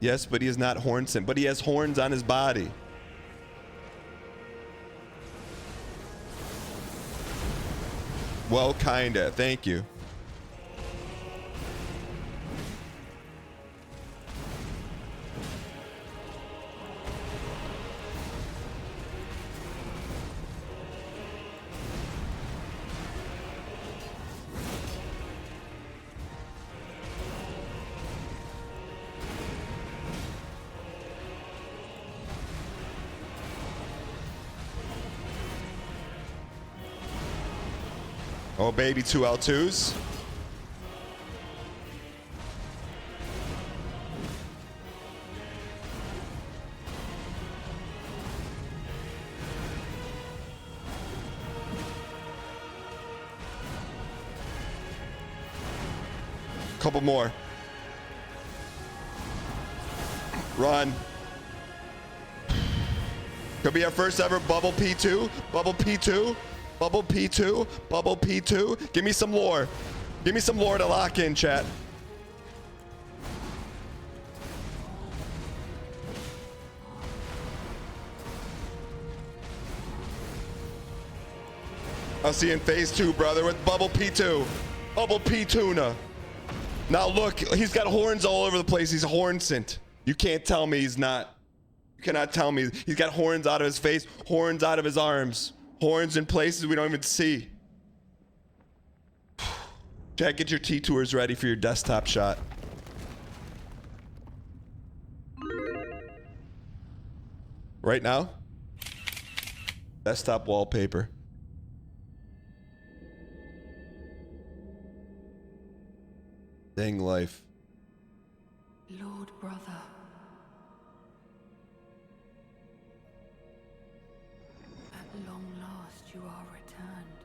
Yes, but he is not Hornsent, but he has horns on his body. Well, kinda. Thank you. Oh, baby, 2 L2s. Couple more. Run. Could be our first ever bubble P2. Bubble P2. Bubble P2, bubble P2. Give me some lore. Give me some lore to lock in, chat. I'll see you in phase 2, brother, with bubble P2. Bubble P-tuna. Now look, he's got horns all over the place. He's Hornsent. You can't tell me he's not. You cannot tell me. He's got horns out of his face, horns out of his arms. Horns in places we don't even see. Jack, get your T-tours ready for your desktop shot. Right now? Desktop wallpaper. Dang life. Lord brother. At long last you are returned.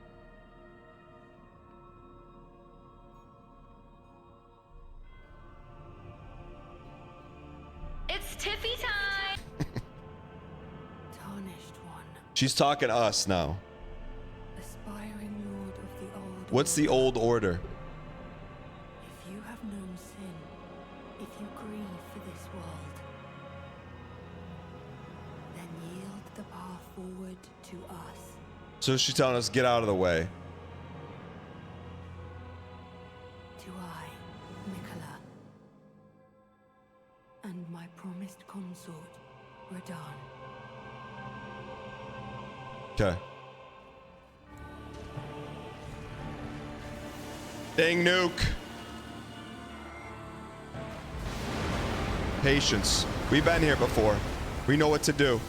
It's Tiffy time! Tarnished one. She's talking to us now. Aspiring lord of the old What's the old order? If you have known sin, if you grieve for this world, then yield the path forward to us. So she's telling us, get out of the way. To I, Nicola. Okay. Dang nuke. Patience. We've been here before. We know what to do.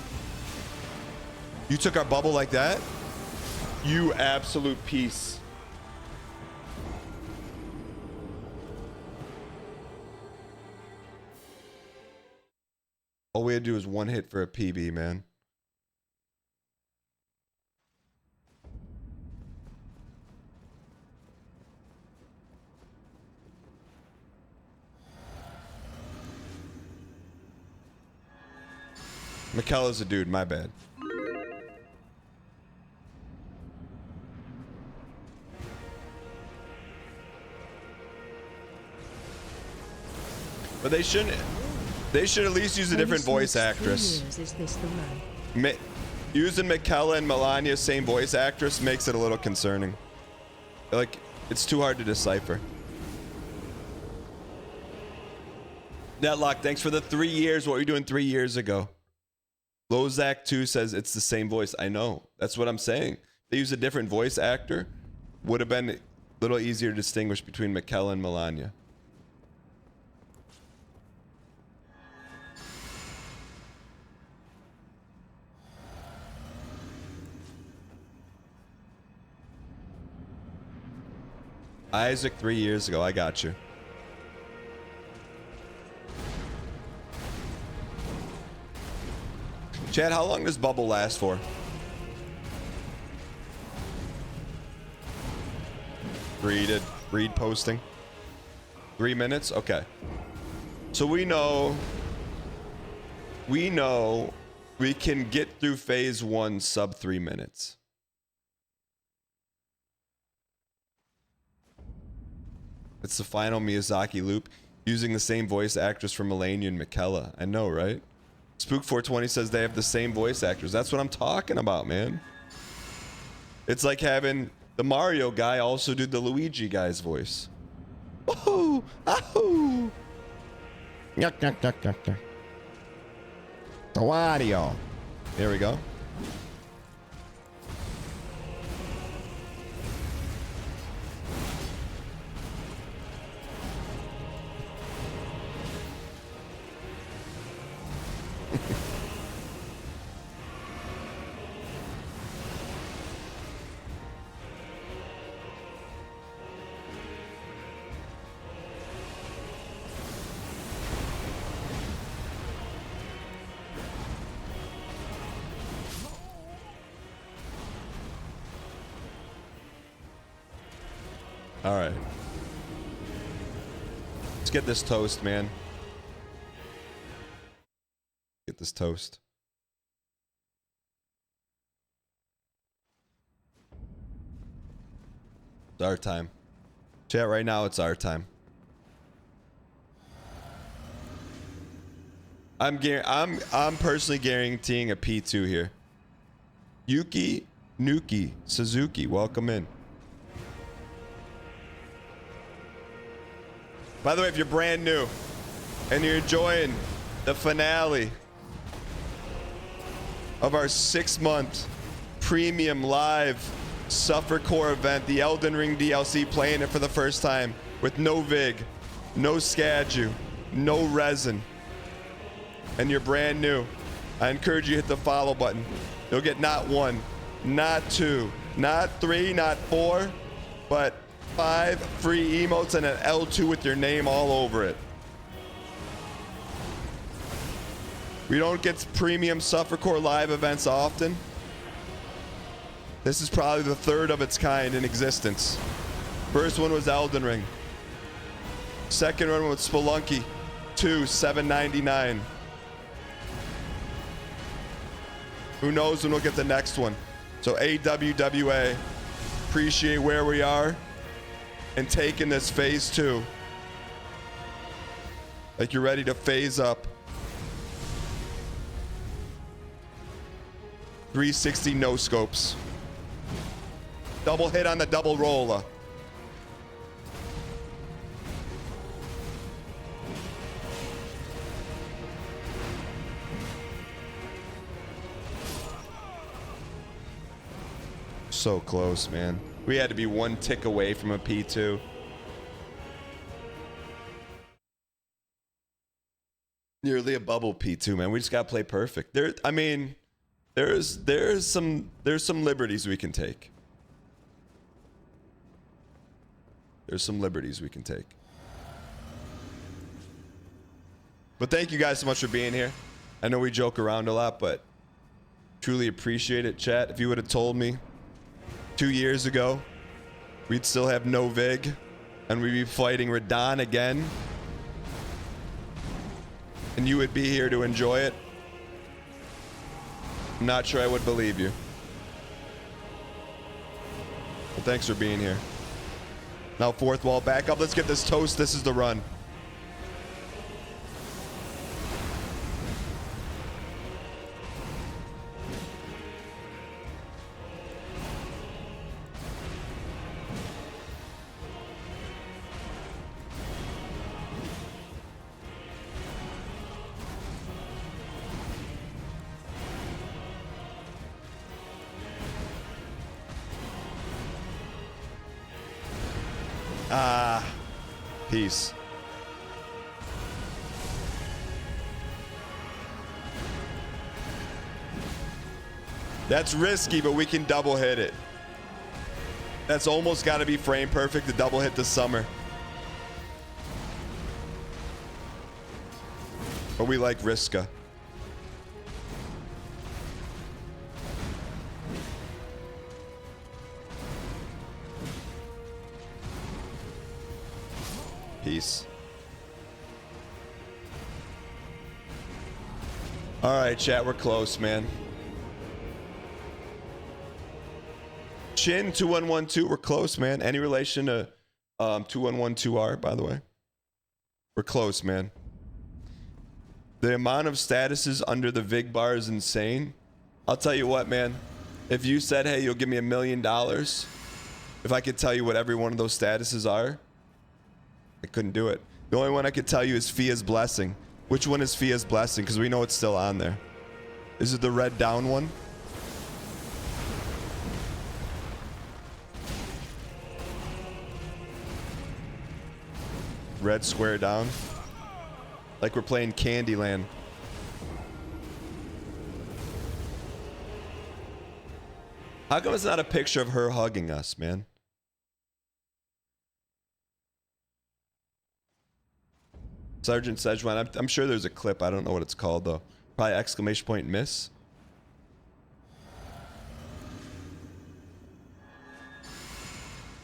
You took our bubble like that? You absolute piece. All we had to do was one hit for a PB, man. McKellar's a dude, my bad. But they shouldn't. They should at least use a different voice actress. Is this the run? Using Michaela and Melania, same voice actress, makes it a little concerning. Like, it's too hard to decipher. Netlock, thanks for the 3 years. What were you doing 3 years ago? Lozak2 says it's the same voice. I know. That's what I'm saying. They use a different voice actor. Would have been a little easier to distinguish between Michaela and Melania. Isaac 3 years ago. I got you. Chad, how long does bubble last for? Read posting. 3 minutes? Okay. So we know we can get through phase 1 sub 3 minutes. It's the final Miyazaki loop using the same voice actress for Melania and Michaela. I know, right? Spook420 says they have the same voice actors. That's what I'm talking about, man. It's like having the Mario guy also do the Luigi guy's voice. Oh, oh. Yuck, yuck, yuck, yuck, yuck. The Wario. There we go. All right. Let's get this toast, man. Get this toast. It's our time. Chat, right now it's our time. I'm personally guaranteeing a P2 here. Yuki Nuki Suzuki, welcome in. By the way, if you're brand new and you're enjoying the finale of our 6-month premium live Suffercore event, the Elden Ring DLC, playing it for the first time with no VIG, no Skadju, no resin, and you're brand new, I encourage you to hit the follow button. You'll get not 1, not 2, not 3, not 4, but 5 free emotes and an L2 with your name all over it. We don't get premium Suffercore live events often. This is probably the 3rd of its kind in existence. First one was Elden Ring. Second one was Spelunky 2, $7.99. Who knows when we'll get the next one. So AWWA, appreciate where we are and taking this phase 2. Like you're ready to phase up. 360 no scopes. Double hit on the double roller. So close, man. We had to be one tick away from a P2. Nearly a bubble P2, man. We just gotta play perfect. I mean, there's some liberties we can take. There's some liberties we can take. But thank you guys so much for being here. I know we joke around a lot, but truly appreciate it, chat. If you would have told me 2 years ago we'd still have no Vig and we'd be fighting Radahn again, and you would be here to enjoy it, I'm not sure I would believe you. But thanks for being here. Now fourth wall back up. Let's get this toast. This is the run. Peace. That's risky, but we can double hit it. That's almost got to be frame perfect to double hit the summer. But we like Riska. Peace. All right, chat, we're close, man. Chin 2112, we're close, man. Any relation to 2112R, by the way? We're close, man. The amount of statuses under the Vig bar is insane. I'll tell you what, man. If you said, hey, you'll give me $1 million if I could tell you what every one of those statuses are, I couldn't do it. The only one I could tell you is Fia's Blessing. Which one is Fia's Blessing? Because we know it's still on there. Is it the red down one? Red square down. Like we're playing Candyland. How come it's not a picture of her hugging us, man? Sergeant Sejuan, I'm sure there's a clip. I don't know what it's called, though. Probably exclamation point miss.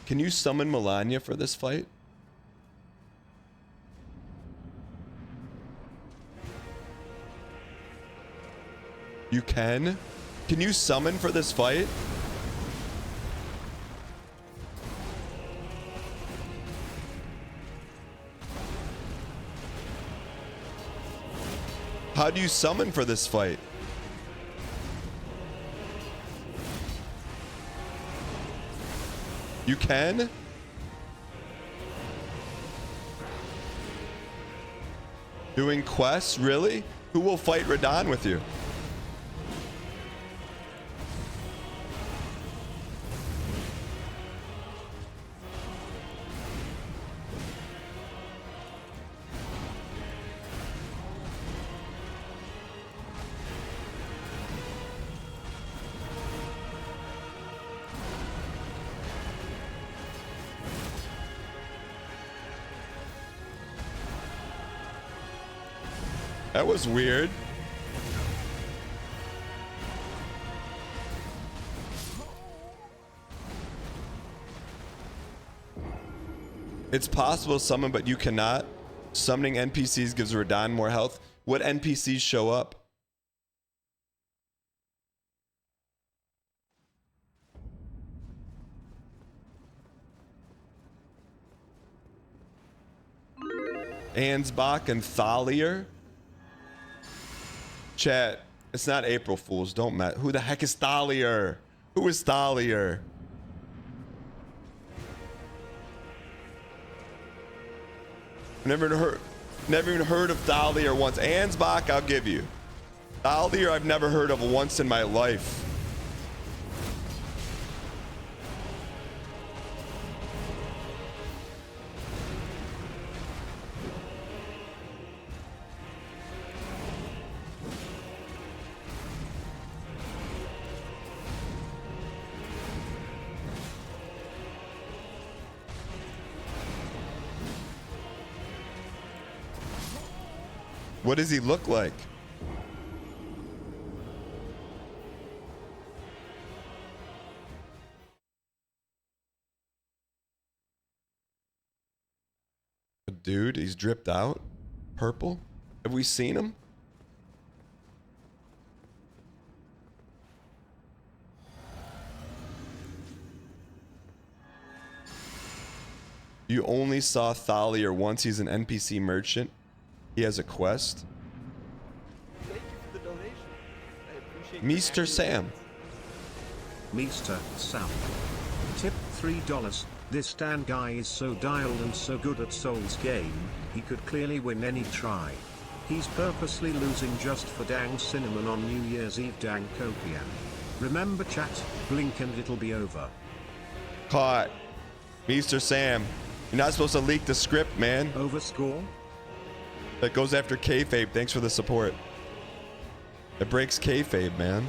Can you summon Melania for this fight? You can? Can you summon for this fight? How do you summon for this fight? You can? Doing quests? Really? Who will fight Radahn with you? That was weird. It's possible to summon, but you cannot. Summoning NPCs gives Radahn more health. What NPCs show up? Ansbach and Thalier. Chat, it's not April Fools. Don't matter. Who the heck is Thalier? Who is Thalier? Never even heard of Thalier once. Ansbach, I'll give you. Thalier, I've never heard of once in my life. What does he look like? A dude, he's dripped out. Purple? Have we seen him? You only saw Thalia once. He's an NPC merchant. He has a quest. Thank you for the donation. I appreciate Mr. Sam. Mr. Sam. Tip $3. This Dan guy is so dialed and so good at Soul's game, he could clearly win any try. He's purposely losing just for dang cinnamon on New Year's Eve Dangcopia. Remember chat, blink and it'll be over. Caught. Mr. Sam. You're not supposed to leak the script, man. Overscore? That goes after kayfabe. Thanks for the support. It breaks kayfabe, man.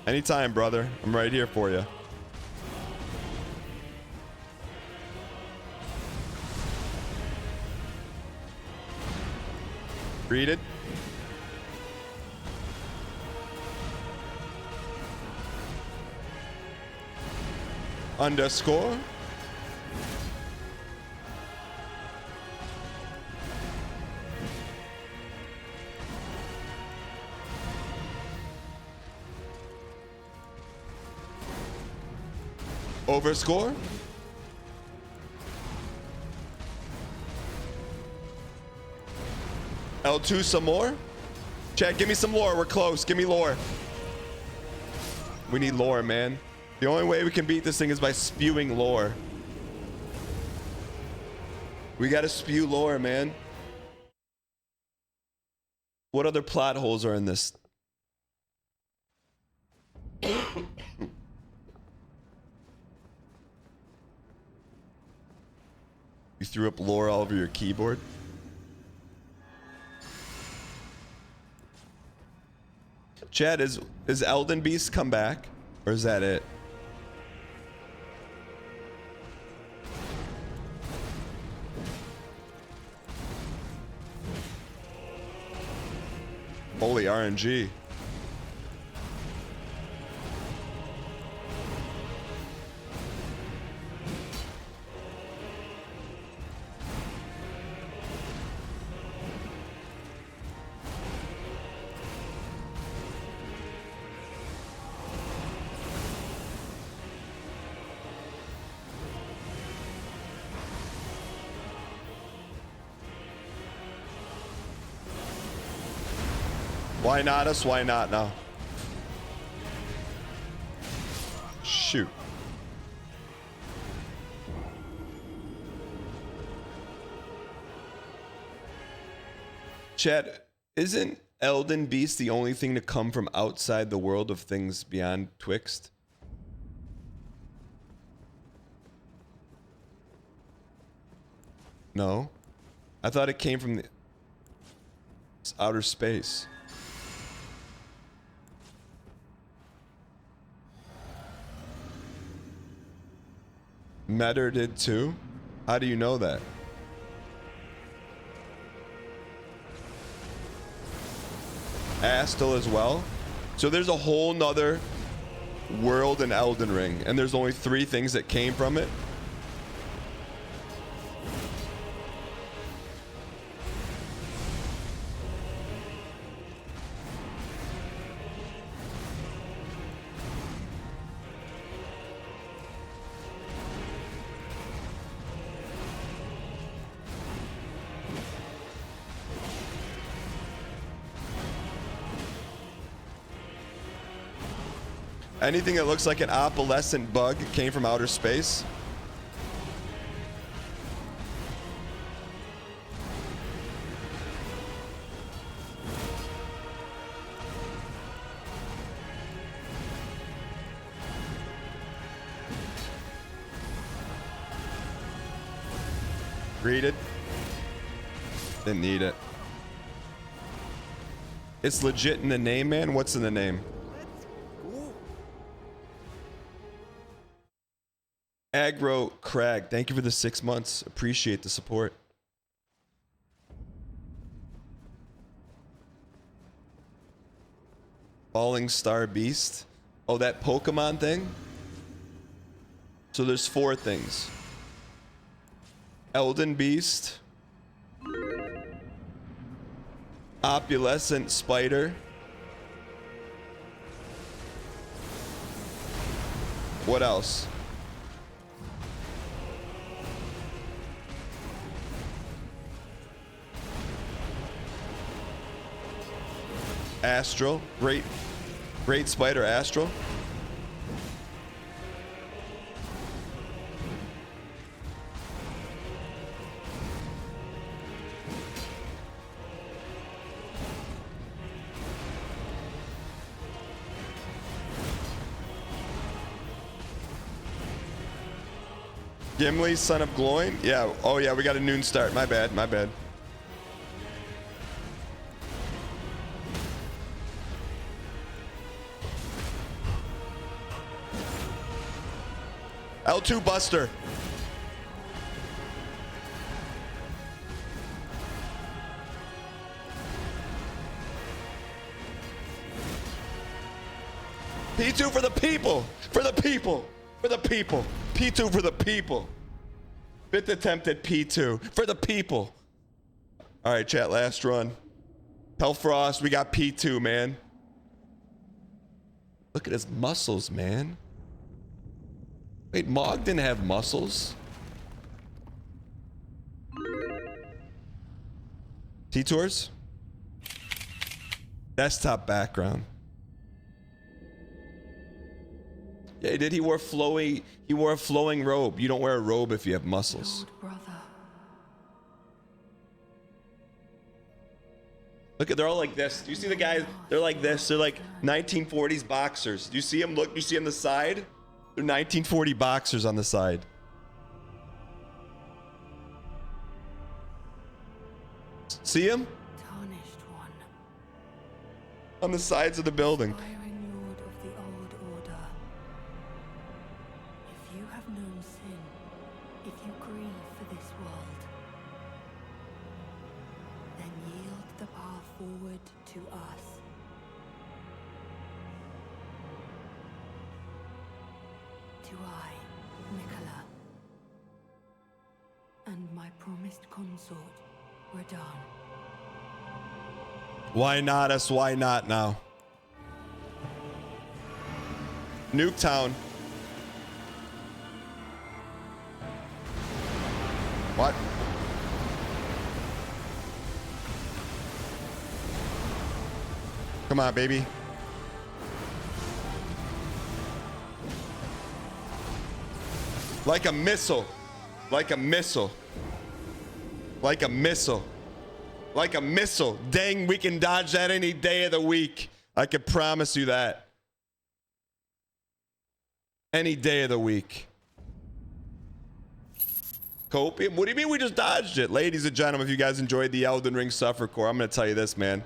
Anytime, brother. I'm right here for you. Read it. Underscore. Overscore. L2 some more. Chat, give me some lore. We're close. Give me lore. We need lore, man. The only way we can beat this thing is by spewing lore. We gotta spew lore, man. What other plot holes are in this? You threw up lore all over your keyboard? Chad, is Elden Beast come back? Or is that it? Holy RNG. Why not us? Why not now? Shoot. Chad, isn't Elden Beast the only thing to come from outside the world of things beyond Twixt? No? I thought it came from the outer space. Metter did too? How do you know that? Astel as well? So there's a whole nother world in Elden Ring, and there's only 3 things that came from it? Anything that looks like an opalescent bug came from outer space? Read it. Didn't need it. It's legit in the name, man. What's in the name? Aggro Crag, thank you for the 6 months. Appreciate the support. Falling Star Beast. Oh, that Pokemon thing? So there's 4 things. Elden Beast. Opulescent Spider. What else? Astral. Great Spider Astral. Gimli, Son of Gloin? Yeah. Oh, yeah, we got a noon start. My bad. My bad. L2 Buster. P2 for the people. For the people. For the people. P2 for the people. 5th attempt at P2 for the people. All right, chat, last run. Hellfrost, we got P2, man. Look at his muscles, man. Wait, Mog didn't have muscles. T-Tours? Desktop background. Yeah, he did. He wore a flowing robe. You don't wear a robe if you have muscles. Look at, they're all like this. Do you see the guys? They're like this. They're like 1940s boxers. Do you see them? Look, do you see on the side? They're 1940 boxers on the side. See them? Tarnished one. On the sides of the building. Firing Lord of the Old Order. If you have known sin, if you grieve for this world, then yield the path forward to us. To I, Nicola, and my promised consort, Radahn. Why not us? Why not now? Nuketown. What? Come on, baby. Like a missile. Like a missile. Like a missile. Like a missile. Dang, we can dodge that any day of the week. I can promise you that. Any day of the week. Copium? What do you mean we just dodged it? Ladies and gentlemen, if you guys enjoyed the Elden Ring Suffer Core, I'm going to tell you this, man.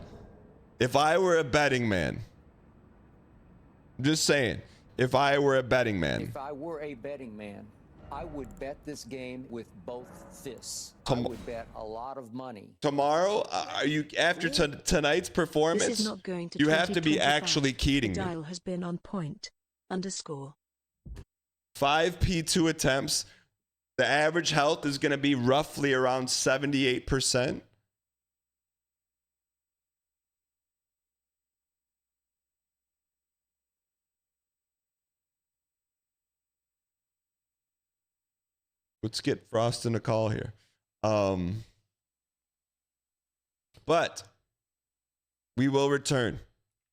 If I were a betting man, just saying, if I were a betting man. If I were a betting man, I would bet this game with both fists. I would bet a lot of money. Tomorrow, are you after tonight's performance? This is not going to you have to be 2025. actually keating The me. dial has been on point. _ 5 P2 attempts. The average health is going to be roughly around 78%. Let's get Frost in a call here. But we will return.